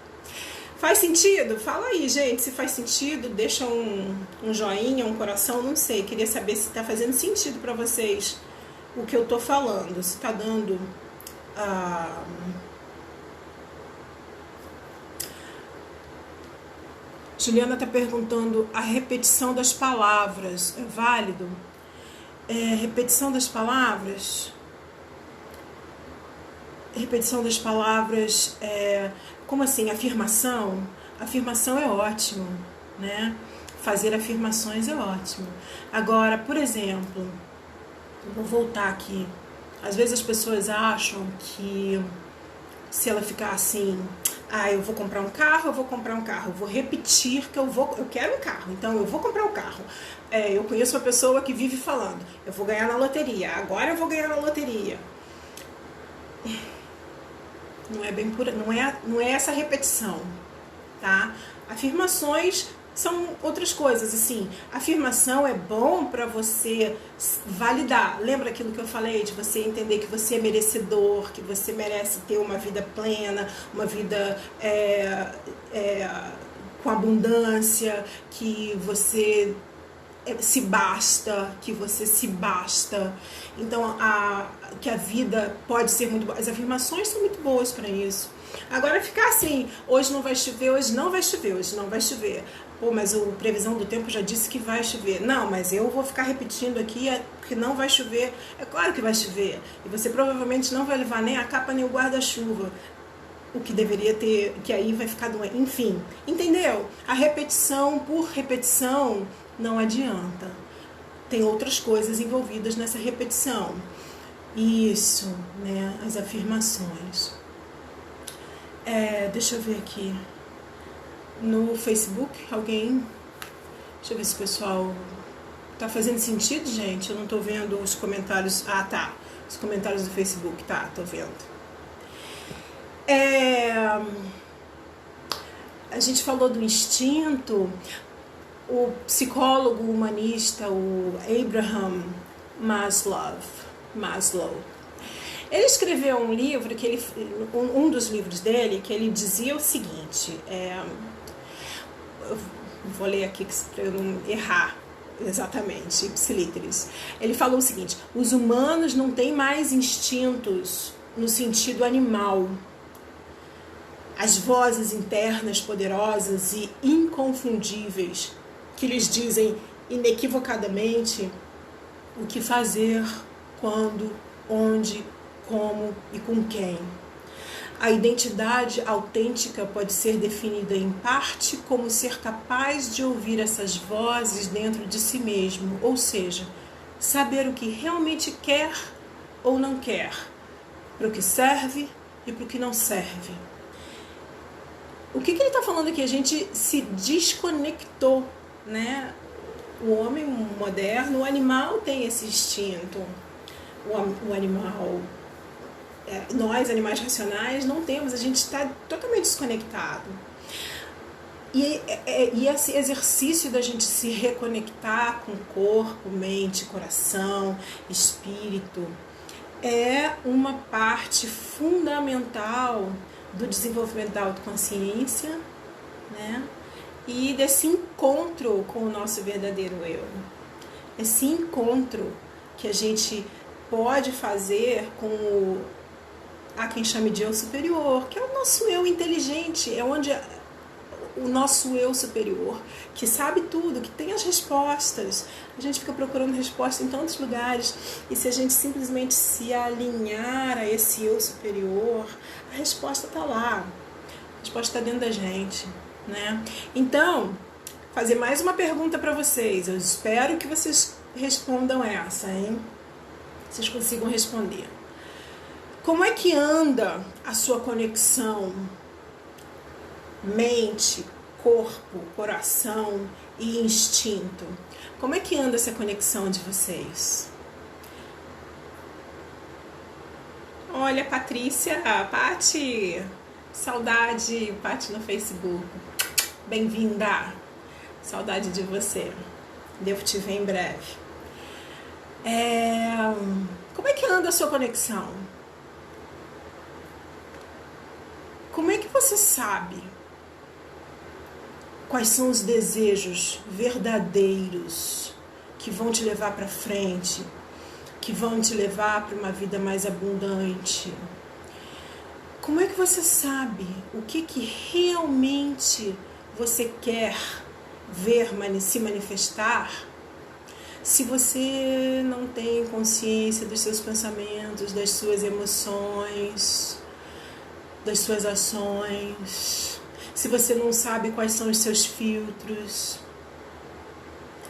Faz sentido? Fala aí, gente, se faz sentido, deixa um joinha, um coração, não sei. Queria saber se está fazendo sentido para vocês o que eu tô falando, se está dando... Juliana está perguntando, a repetição das palavras é válido? Repetição das palavras? Repetição das palavras, como assim, afirmação? Afirmação é ótimo, né? Fazer afirmações é ótimo. Agora, por exemplo, eu vou voltar aqui. Às vezes as pessoas acham que se ela ficar assim... eu vou comprar um carro, eu vou repetir que eu quero um carro, então eu vou comprar um carro. Eu conheço uma pessoa que vive falando, eu vou ganhar na loteria, agora eu vou ganhar na loteria. Não é bem pura, não é essa repetição, tá? Afirmações são outras coisas, assim. Afirmação é bom para você validar. Lembra aquilo que eu falei de você entender que você é merecedor, que você merece ter uma vida plena, uma vida com abundância, que você se basta, que você se basta. Então, que a vida pode ser muito boa. As afirmações são muito boas para isso. Agora, ficar assim, hoje não vai chover, hoje não vai chover, hoje não vai chover. Pô, mas a previsão do tempo já disse que vai chover. Não, mas eu vou ficar repetindo aqui que não vai chover. É claro que vai chover. E você provavelmente não vai levar nem a capa nem o guarda-chuva. O que deveria ter, que aí vai ficar doente. Enfim, entendeu? A repetição por repetição não adianta. Tem outras coisas envolvidas nessa repetição. Isso, né? As afirmações. Deixa eu ver aqui. No Facebook, alguém... Deixa eu ver se o pessoal... Tá fazendo sentido, gente? Eu não tô vendo os comentários... Ah, tá. Os comentários do Facebook. Tá, tô vendo. A gente falou do instinto. O psicólogo humanista, o Abraham Maslow, ele escreveu um livro, um dos livros dele, que ele dizia o seguinte, eu vou ler aqui para eu não errar exatamente, ipsilíteris. Ele falou o seguinte: os humanos não têm mais instintos no sentido animal. As vozes internas poderosas e inconfundíveis que lhes dizem inequivocadamente o que fazer, quando, onde, como e com quem. A identidade autêntica pode ser definida em parte como ser capaz de ouvir essas vozes dentro de si mesmo, ou seja, saber o que realmente quer ou não quer, para o que serve e para o que não serve. O que ele está falando aqui? A gente se desconectou, né? O homem moderno, o animal tem esse instinto. O animal, nós, animais racionais, não temos. A gente está totalmente desconectado. E esse exercício da gente se reconectar com corpo, mente, coração, espírito, é uma parte fundamental do desenvolvimento da autoconsciência, né? E desse encontro com o nosso verdadeiro eu. Esse encontro que a gente pode fazer com há quem chame de eu superior, que é o nosso eu inteligente, é onde o nosso eu superior, que sabe tudo, que tem as respostas. A gente fica procurando resposta em tantos lugares, e se a gente simplesmente se alinhar a esse eu superior, a resposta está lá, a resposta está dentro da gente, né? Então, fazer mais uma pergunta para vocês. Eu espero que vocês respondam essa, hein? Vocês consigam responder. Como é que anda a sua conexão mente, corpo, coração e instinto? Como é que anda essa conexão de vocês? Olha, Patrícia, Pati, saudade, Pati no Facebook. Bem-vinda, saudade de você. Devo te ver em breve. Como é que anda a sua conexão? Como é que você sabe quais são os desejos verdadeiros que vão te levar para frente, que vão te levar para uma vida mais abundante? Como é que você sabe o que realmente você quer ver se manifestar, se você não tem consciência dos seus pensamentos, das suas emoções, das suas ações, se você não sabe quais são os seus filtros,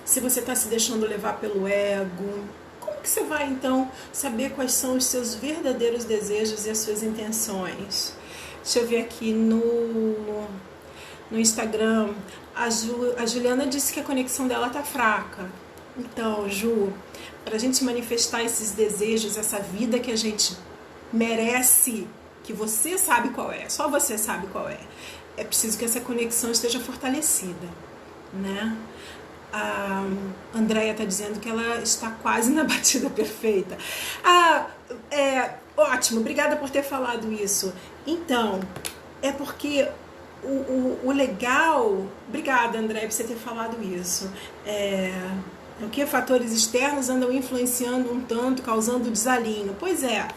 se você está se deixando levar pelo ego? Como que você vai então saber quais são os seus verdadeiros desejos e as suas intenções? Deixa eu ver aqui no Instagram, a Juliana disse que a conexão dela está fraca. Então, Ju, para a gente manifestar esses desejos, essa vida que a gente merece, que você sabe qual é, só você sabe qual é preciso que essa conexão esteja fortalecida, né? A Andréia está dizendo que ela está quase na batida perfeita. Ótimo, obrigada por ter falado isso. Então, é porque o legal... Obrigada, Andréia, por você ter falado isso. O que fatores externos andam influenciando um tanto, causando desalinho? Pois é,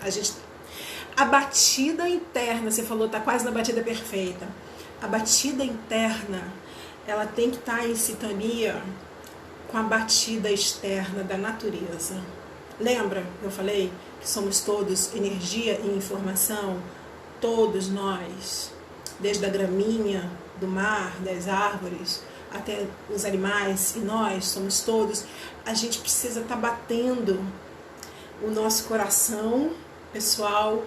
a batida interna, você falou, tá quase na batida perfeita. A batida interna, ela tem que estar em sintonia com a batida externa da natureza. Lembra que eu falei que somos todos energia e informação? Todos nós, desde a graminha, do mar, das árvores, até os animais, e nós somos todos. A gente precisa estar batendo o nosso coração pessoal,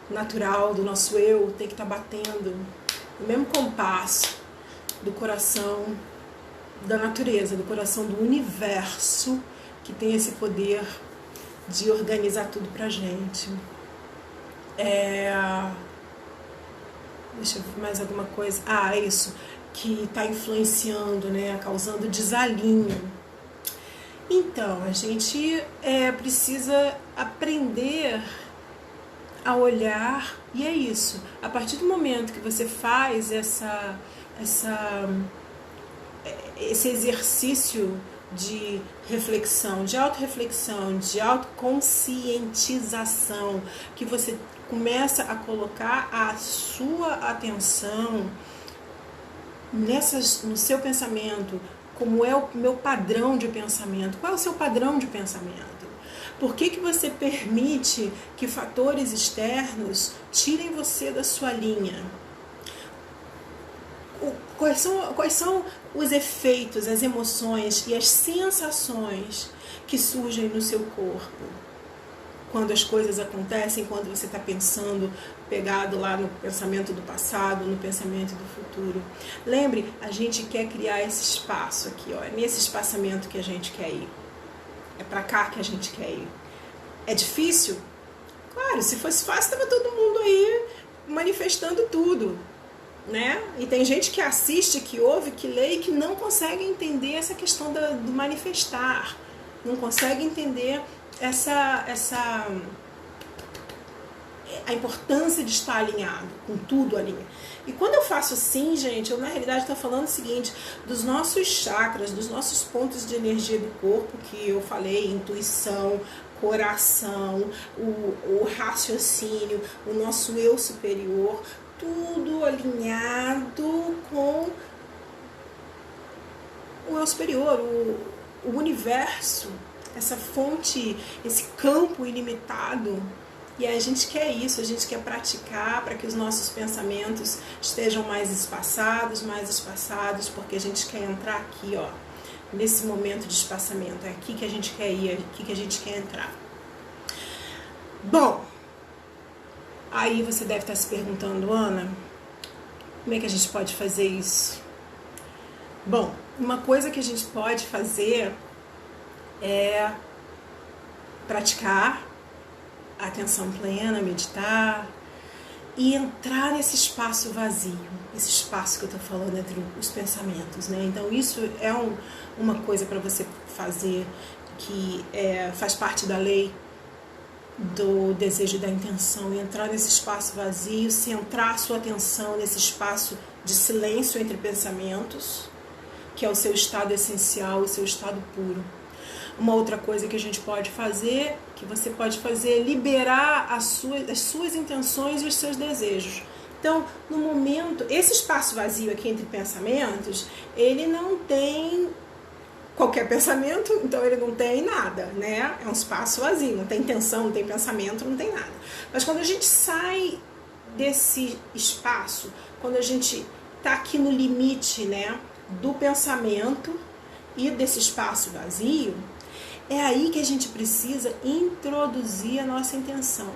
natural, do nosso eu, tem que estar batendo o mesmo compasso do coração da natureza, do coração do universo, que tem esse poder de organizar tudo pra gente. Deixa eu ver mais alguma coisa. É isso, que está influenciando, né, causando desalinho. Então, a gente precisa aprender a olhar, e é isso. A partir do momento que você faz esse exercício de reflexão, de autorreflexão, de autoconscientização, que você começa a colocar a sua atenção no seu pensamento, como é o meu padrão de pensamento. Qual é o seu padrão de pensamento? Por que você permite que fatores externos tirem você da sua linha? Quais são os efeitos, as emoções e as sensações que surgem no seu corpo quando as coisas acontecem, quando você está pensando, pegado lá no pensamento do passado, no pensamento do futuro? Lembre, a gente quer criar esse espaço aqui, ó, é nesse espaçamento que a gente quer ir. É para cá que a gente quer ir. É difícil? Claro, se fosse fácil, estava todo mundo aí manifestando tudo, né? E tem gente que assiste, que ouve, que lê e que não consegue entender essa questão do manifestar, não consegue entender a importância de estar alinhado, com tudo alinhado. E quando eu faço assim, gente, eu na realidade estou falando o seguinte, dos nossos chakras, dos nossos pontos de energia do corpo, que eu falei, intuição, coração, o raciocínio, o nosso eu superior, tudo alinhado com o eu superior, o universo, essa fonte, esse campo ilimitado. E a gente quer isso, a gente quer praticar para que os nossos pensamentos estejam mais espaçados, porque a gente quer entrar aqui, ó, nesse momento de espaçamento. É aqui que a gente quer ir, é aqui que a gente quer entrar. Bom, aí você deve estar se perguntando, Ana, como é que a gente pode fazer isso? Bom, uma coisa que a gente pode fazer é praticar a atenção plena, meditar e entrar nesse espaço vazio, esse espaço que eu estou falando entre os pensamentos, né? Então isso é uma coisa para você fazer que faz parte da lei do desejo e da intenção, e entrar nesse espaço vazio, centrar a sua atenção nesse espaço de silêncio entre pensamentos, que é o seu estado essencial, o seu estado puro. Uma outra coisa que a gente pode fazer, que você pode fazer, é liberar as suas intenções e os seus desejos. Então, no momento, esse espaço vazio aqui entre pensamentos, ele não tem qualquer pensamento, então ele não tem nada, né? É um espaço vazio, não tem intenção, não tem pensamento, não tem nada. Mas quando a gente sai desse espaço, quando a gente está aqui no limite, né, do pensamento e desse espaço vazio, é aí que a gente precisa introduzir a nossa intenção.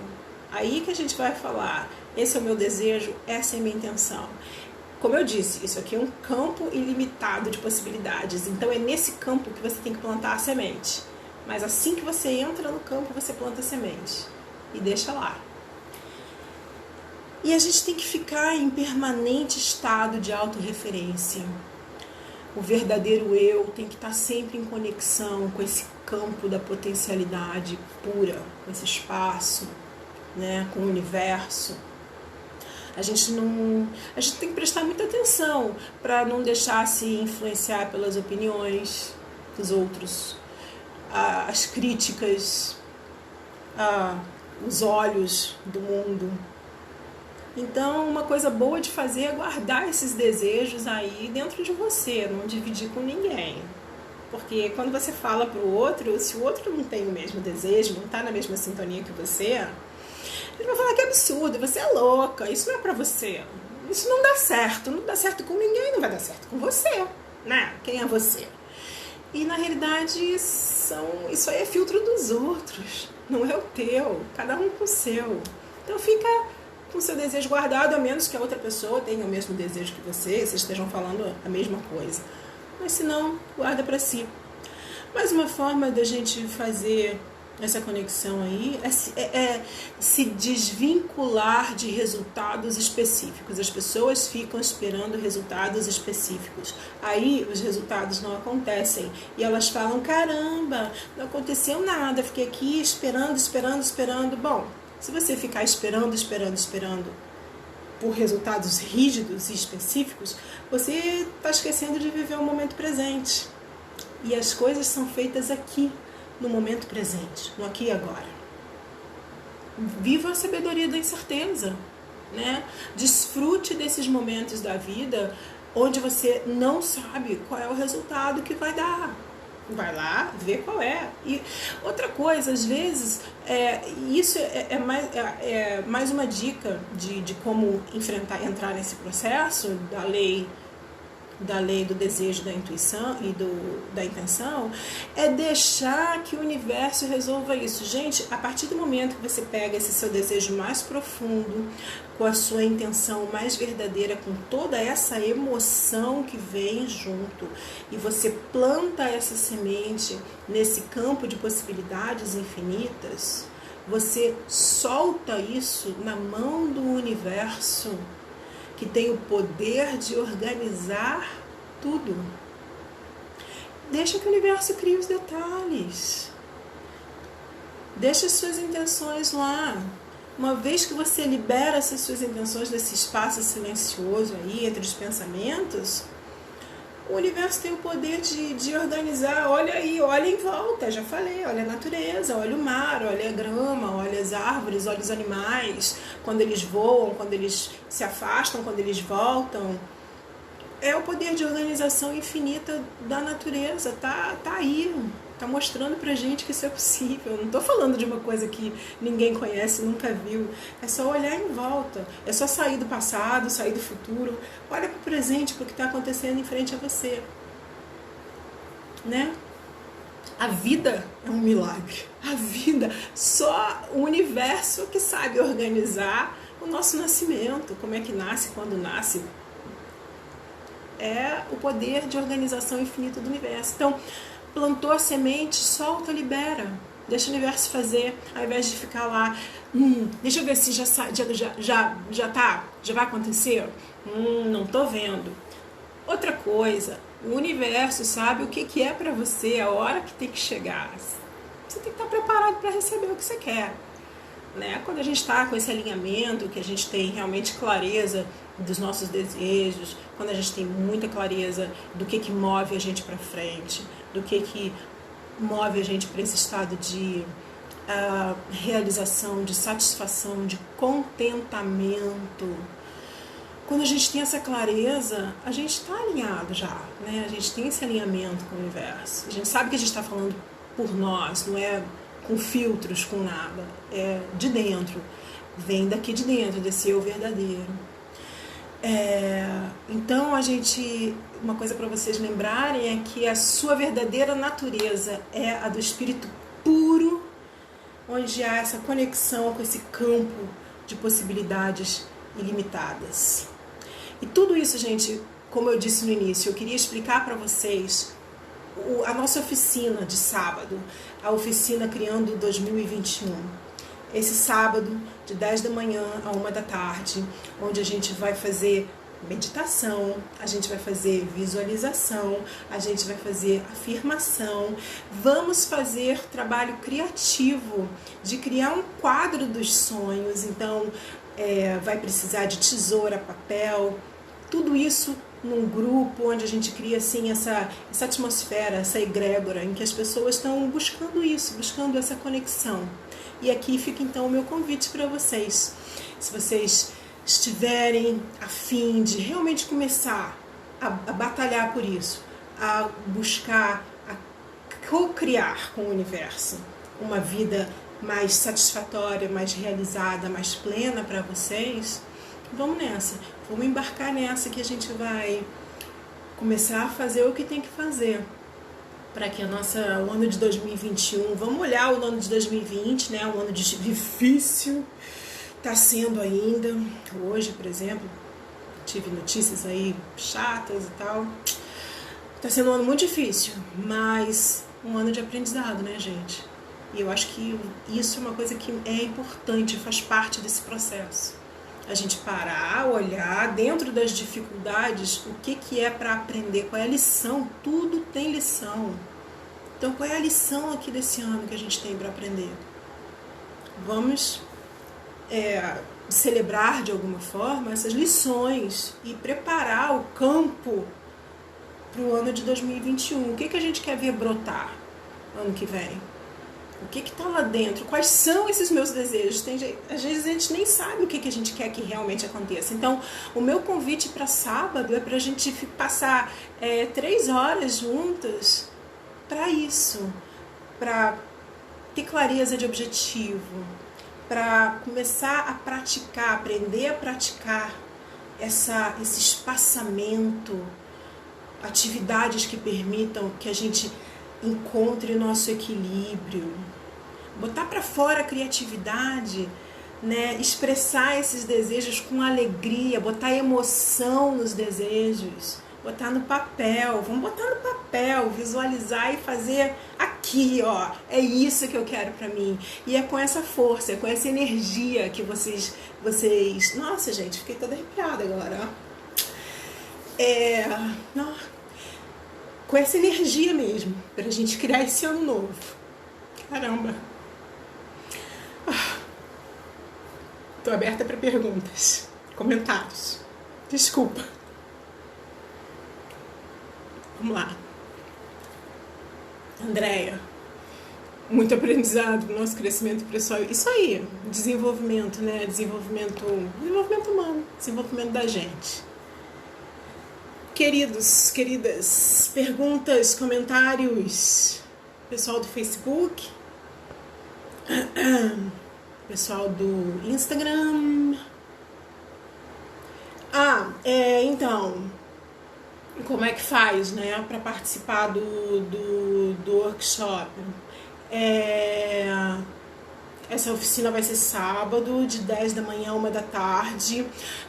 Aí que a gente vai falar, esse é o meu desejo, essa é a minha intenção. Como eu disse, isso aqui é um campo ilimitado de possibilidades. Então é nesse campo que você tem que plantar a semente. Mas assim que você entra no campo, você planta a semente. E deixa lá. E a gente tem que ficar em permanente estado de autorreferência. O verdadeiro eu tem que estar sempre em conexão com esse campo da potencialidade pura, com esse espaço, né, com o universo. A gente tem que prestar muita atenção para não deixar se influenciar pelas opiniões dos outros, as críticas, os olhos do mundo. Então, uma coisa boa de fazer é guardar esses desejos aí dentro de você, não dividir com ninguém. Porque quando você fala para o outro, se o outro não tem o mesmo desejo, não está na mesma sintonia que você, ele vai falar que é absurdo, você é louca, isso não é para você. Isso não dá certo com ninguém, não vai dar certo com você, né? Quem é você? E na realidade isso aí é filtro dos outros, não é o teu, cada um com o seu. Então fica com o seu desejo guardado, a menos que a outra pessoa tenha o mesmo desejo que você, vocês estejam falando a mesma coisa. Mas se não, guarda para si. Mais uma forma da gente fazer essa conexão aí é se desvincular de resultados específicos. As pessoas ficam esperando resultados específicos. Aí os resultados não acontecem. E elas falam, caramba, não aconteceu nada, fiquei aqui esperando. Bom, se você ficar esperando por resultados rígidos e específicos, você está esquecendo de viver o momento presente. E as coisas são feitas aqui, no momento presente, no aqui e agora. Viva a sabedoria da incerteza, né? Desfrute desses momentos da vida onde você não sabe qual é o resultado que vai dar. Vai lá, vê qual é. E outra coisa, às vezes, isso é mais uma dica de como entrar nesse processo da lei do desejo, da intuição e da intenção, é deixar que o universo resolva isso. Gente, a partir do momento que você pega esse seu desejo mais profundo, com a sua intenção mais verdadeira, com toda essa emoção que vem junto, e você planta essa semente nesse campo de possibilidades infinitas, você solta isso na mão do universo, que tem o poder de organizar tudo. Deixa que o universo crie os detalhes. Deixa as suas intenções lá. Uma vez que você libera essas suas intenções desse espaço silencioso aí, entre os pensamentos, o universo tem o poder de organizar. Olha aí, olha em volta, já falei, olha a natureza, olha o mar, olha a grama, olha as árvores, olha os animais, quando eles voam, quando eles se afastam, quando eles voltam. É o poder de organização infinita da natureza, tá aí, tá mostrando pra gente que isso é possível. Eu não tô falando de uma coisa que ninguém conhece, nunca viu. É só olhar em volta, é só sair do passado, sair do futuro. Olha pro presente, pro que tá acontecendo em frente a você, né? A vida é um milagre. A vida, só o universo que sabe organizar o nosso nascimento, como é que nasce, quando nasce. É o poder de organização infinita do universo. Então, plantou a semente, solta, libera. Deixa o universo fazer, ao invés de ficar lá, deixa eu ver se já vai acontecer. Não tô vendo. Outra coisa, o universo sabe o que é para você, a hora que tem que chegar. Você tem que estar preparado para receber o que você quer. Né? Quando a gente está com esse alinhamento, que a gente tem realmente clareza dos nossos desejos, quando a gente tem muita clareza do que move a gente para frente, do que move a gente para esse estado de realização, de satisfação, de contentamento. Quando a gente tem essa clareza, a gente está alinhado já, né? A gente tem esse alinhamento com o universo. A gente sabe que a gente está falando por nós, não é com filtros, com nada. É de dentro. Vem daqui de dentro, desse eu verdadeiro. Então, uma coisa para vocês lembrarem é que a sua verdadeira natureza é a do espírito puro, onde há essa conexão com esse campo de possibilidades ilimitadas. E tudo isso, gente, como eu disse no início, eu queria explicar para vocês a nossa oficina de sábado, a oficina Criando 2021. Esse sábado, de 10 da manhã a 1 da tarde, onde a gente vai fazer meditação, a gente vai fazer visualização, a gente vai fazer afirmação, vamos fazer trabalho criativo de criar um quadro dos sonhos. Então vai precisar de tesoura, papel, tudo isso num grupo onde a gente cria assim essa atmosfera, essa egrégora em que as pessoas estão buscando isso, buscando essa conexão. E aqui fica então o meu convite para vocês. Se vocês estiverem a fim de realmente começar a batalhar por isso, a buscar, a co-criar com o universo uma vida mais satisfatória, mais realizada, mais plena para vocês, vamos nessa, vamos embarcar nessa que a gente vai começar a fazer o que tem que fazer para que o ano de 2021, vamos olhar o ano de 2020, né, um ano difícil, está sendo ainda, hoje, por exemplo, tive notícias aí chatas e tal, está sendo um ano muito difícil, mas um ano de aprendizado, né, gente? E eu acho que isso é uma coisa que é importante, faz parte desse processo. A gente parar, olhar dentro das dificuldades o que é para aprender, qual é a lição, tudo tem lição. Então qual é a lição aqui desse ano que a gente tem para aprender? Vamos celebrar de alguma forma essas lições e preparar o campo para o ano de 2021. O que a gente quer ver brotar ano que vem? O que está lá dentro? Quais são esses meus desejos? Às vezes a gente nem sabe o que a gente quer que realmente aconteça. Então, o meu convite para sábado é para a gente passar 3 horas juntas para isso, para ter clareza de objetivo, para começar a praticar, aprender a praticar esse espaçamento, atividades que permitam que a gente encontre o nosso equilíbrio, botar para fora a criatividade, né? Expressar esses desejos com alegria, botar emoção nos desejos, botar no papel, vamos botar no papel, visualizar e fazer aqui, ó, é isso que eu quero para mim. E é com essa força, é com essa energia que vocês, nossa gente, fiquei toda arrepiada agora, ó. Com essa energia mesmo, pra gente criar esse ano novo. Caramba. Tô aberta para perguntas, comentários. Desculpa. Vamos lá. Andréia, muito aprendizado no nosso crescimento pessoal. Isso aí, desenvolvimento, né? Desenvolvimento humano, desenvolvimento da gente. Queridos, queridas, perguntas, comentários, pessoal do Facebook, pessoal do Instagram. Então, como é que faz, né, para participar do workshop? Essa oficina vai ser sábado, de 10 da manhã a 1 da tarde.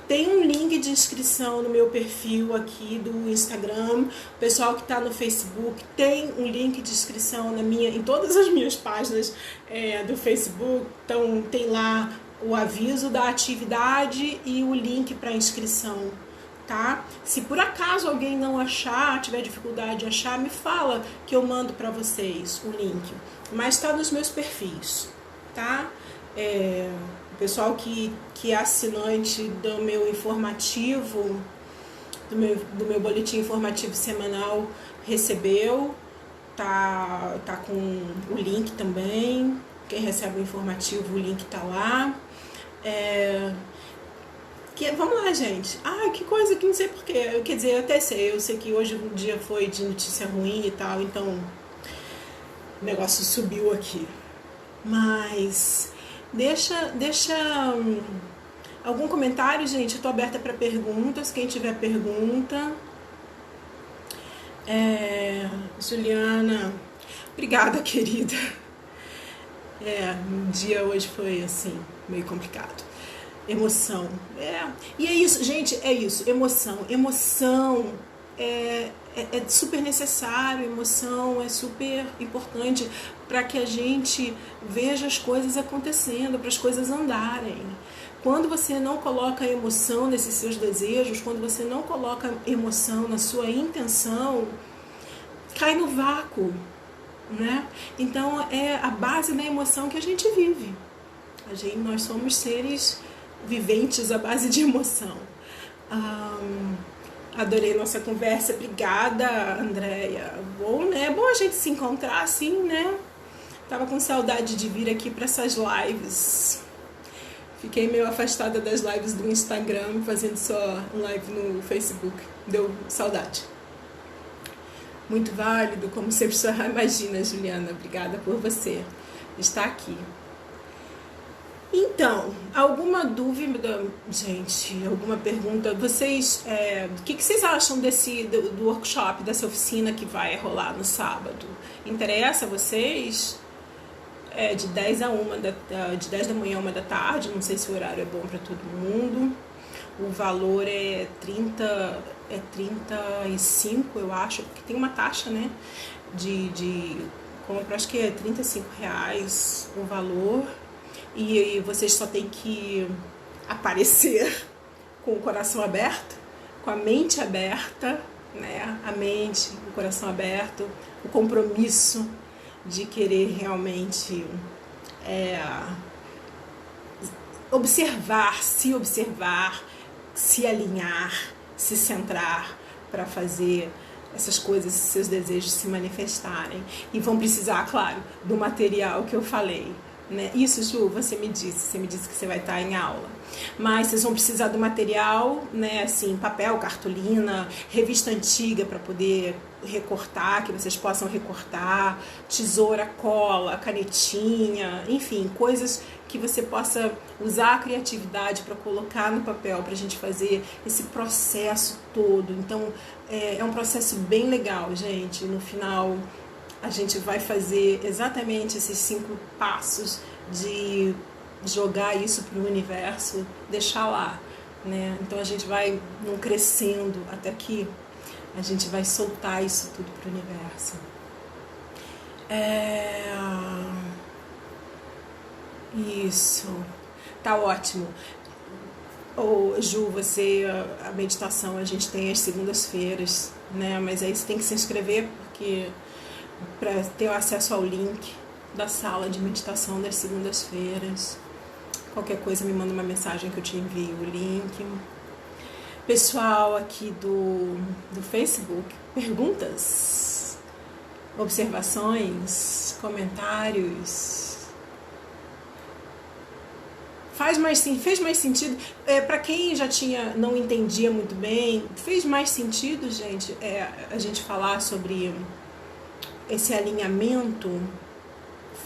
Tem um link de inscrição no meu perfil aqui do Instagram. O pessoal que está no Facebook tem um link de inscrição em todas as minhas páginas do Facebook. Então tem lá o aviso da atividade e o link para inscrição, tá? Se por acaso alguém não achar, tiver dificuldade de achar, me fala que eu mando para vocês o link. Mas está nos meus perfis. Tá? O pessoal que é assinante do meu informativo, do meu boletim informativo semanal, recebeu, tá com o link também. Quem recebe o informativo, o link tá lá. Vamos lá, gente. Que coisa que não sei porquê. Quer dizer, eu até sei. Eu sei que hoje o dia foi de notícia ruim e tal, então o negócio subiu aqui. Mas deixa algum comentário, gente. Eu tô aberta para perguntas. Quem tiver pergunta. Juliana, obrigada, querida. O dia hoje foi assim, meio complicado. Emoção. E é isso, gente, é isso. Emoção é super necessário, emoção é super importante para que a gente veja as coisas acontecendo, para as coisas andarem. Quando você não coloca emoção nesses seus desejos, quando você não coloca emoção na sua intenção, cai no vácuo, né? Então é a base da emoção que a gente vive. Nós somos seres viventes à base de emoção. Adorei nossa conversa. Obrigada, Andréia. Bom, né? É bom a gente se encontrar assim, né? Tava com saudade de vir aqui para essas lives. Fiquei meio afastada das lives do Instagram, fazendo só live no Facebook. Deu saudade. Muito válido, como sempre só imagina, Juliana. Obrigada por você estar aqui. Então, alguma dúvida, gente? Alguma pergunta? Vocês, o que vocês acham do workshop, dessa oficina que vai rolar no sábado? Interessa a vocês? De 10 a 1 de 10 da manhã a 1 da tarde, não sei se o horário é bom para todo mundo. O valor é 35, eu acho, porque tem uma taxa, né, de compra, acho que é R$35 o valor, e vocês só tem que aparecer com o coração aberto, com a mente aberta, né, a mente, o coração aberto, o compromisso de querer realmente observar, se alinhar, se centrar para fazer essas coisas, seus desejos se manifestarem. E vão precisar, claro, do material que eu falei, né? Isso, Ju, você me disse que você vai estar em aula. Mas vocês vão precisar do material, né? Assim, papel, cartolina, revista antiga para poder recortar, que vocês possam recortar, tesoura, cola, canetinha, enfim, coisas que você possa usar a criatividade para colocar no papel, para a gente fazer esse processo todo. Então, é um processo bem legal, gente. No final, a gente vai fazer exatamente esses 5 passos de jogar isso para o universo, deixar lá, né? Então, a gente vai crescendo até que a gente vai soltar isso tudo para o universo. Isso, tá ótimo. Ju, a meditação a gente tem às segundas-feiras, né? Mas aí você tem que se inscrever porque para ter acesso ao link da sala de meditação das segundas-feiras. Qualquer coisa me manda uma mensagem que eu te envio o link. Pessoal aqui do Facebook, perguntas, observações, comentários? Fez mais sentido? Para quem já não entendia muito bem, fez mais sentido, gente, a gente falar sobre esse alinhamento?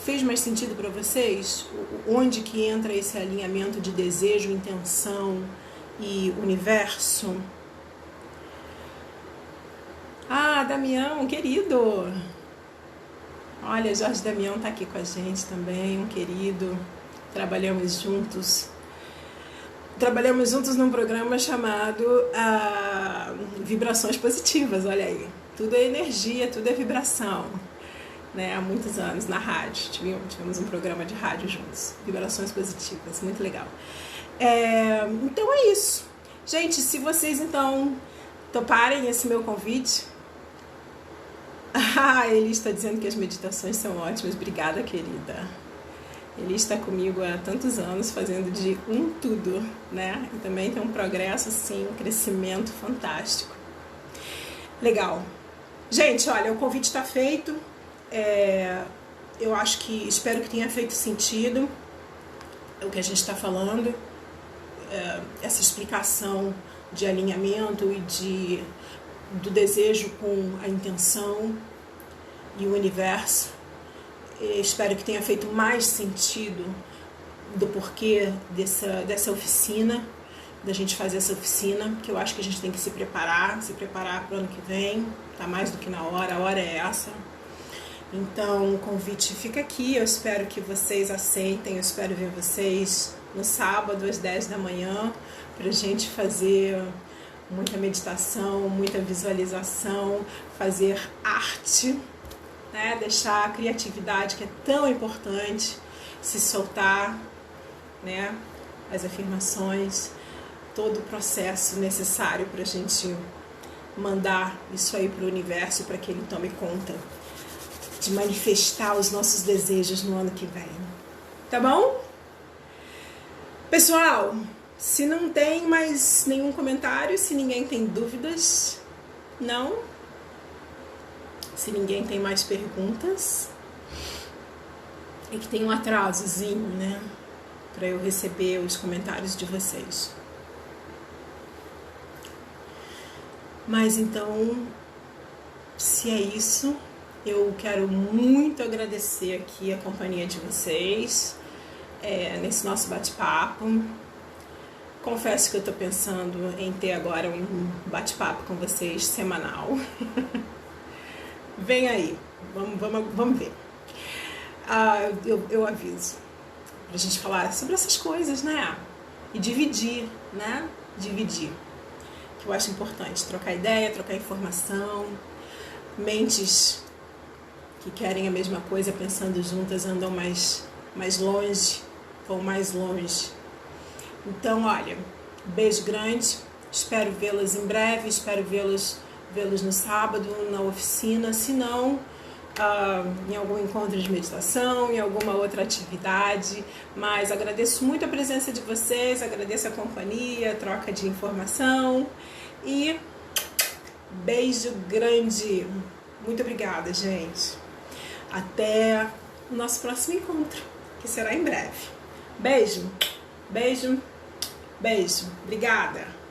Fez mais sentido para vocês? Onde que entra esse alinhamento de desejo, intenção e universo? Ah, Damião, querido! Olha, Jorge Damião tá aqui com a gente também, um querido. Trabalhamos juntos num programa chamado Vibrações Positivas, olha aí. Tudo é energia, tudo é vibração, né? Há muitos anos na rádio, tivemos um programa de rádio juntos, Vibrações Positivas, muito legal. Então é isso. Gente, se vocês então toparem esse meu convite... ele está dizendo que as meditações são ótimas. Obrigada, querida. Ele está comigo há tantos anos, fazendo de tudo, né? E também tem um progresso, assim, um crescimento fantástico. Legal. Gente, olha, o convite está feito. Eu espero que tenha feito sentido o que a gente está falando. Essa explicação de alinhamento e do desejo com a intenção e o universo. Espero que tenha feito mais sentido do porquê dessa oficina, da gente fazer essa oficina, que eu acho que a gente tem que se preparar para o ano que vem, tá mais do que na hora, a hora é essa. Então o convite fica aqui, eu espero que vocês aceitem, eu espero ver vocês no sábado às 10 da manhã, para a gente fazer muita meditação, muita visualização, fazer arte, né? Deixar a criatividade, que é tão importante, se soltar, né? As afirmações, todo o processo necessário para a gente mandar isso aí para o universo, para que ele tome conta de manifestar os nossos desejos no ano que vem. Tá bom? Pessoal, Se não tem mais nenhum comentário, se ninguém tem dúvidas, não. Se ninguém tem mais perguntas, é que tem um atrasozinho, né? Para eu receber os comentários de vocês. Mas então, se é isso, eu quero muito agradecer aqui a companhia de vocês nesse nosso bate-papo. Confesso que eu tô pensando em ter agora um bate-papo com vocês semanal. Vem aí, vamos ver. Eu aviso pra gente falar sobre essas coisas, né? E dividir, né? Dividir. Que eu acho importante, trocar ideia, trocar informação. Mentes que querem a mesma coisa, pensando juntas, andam mais longe, vão mais longe. Então, olha, beijo grande, espero vê-las em breve, espero vê-los no sábado na oficina, se não, em algum encontro de meditação, em alguma outra atividade, mas agradeço muito a presença de vocês, agradeço a companhia, a troca de informação e beijo grande, muito obrigada, gente, até o nosso próximo encontro, que será em breve. Beijo, beijo, beijo, obrigada.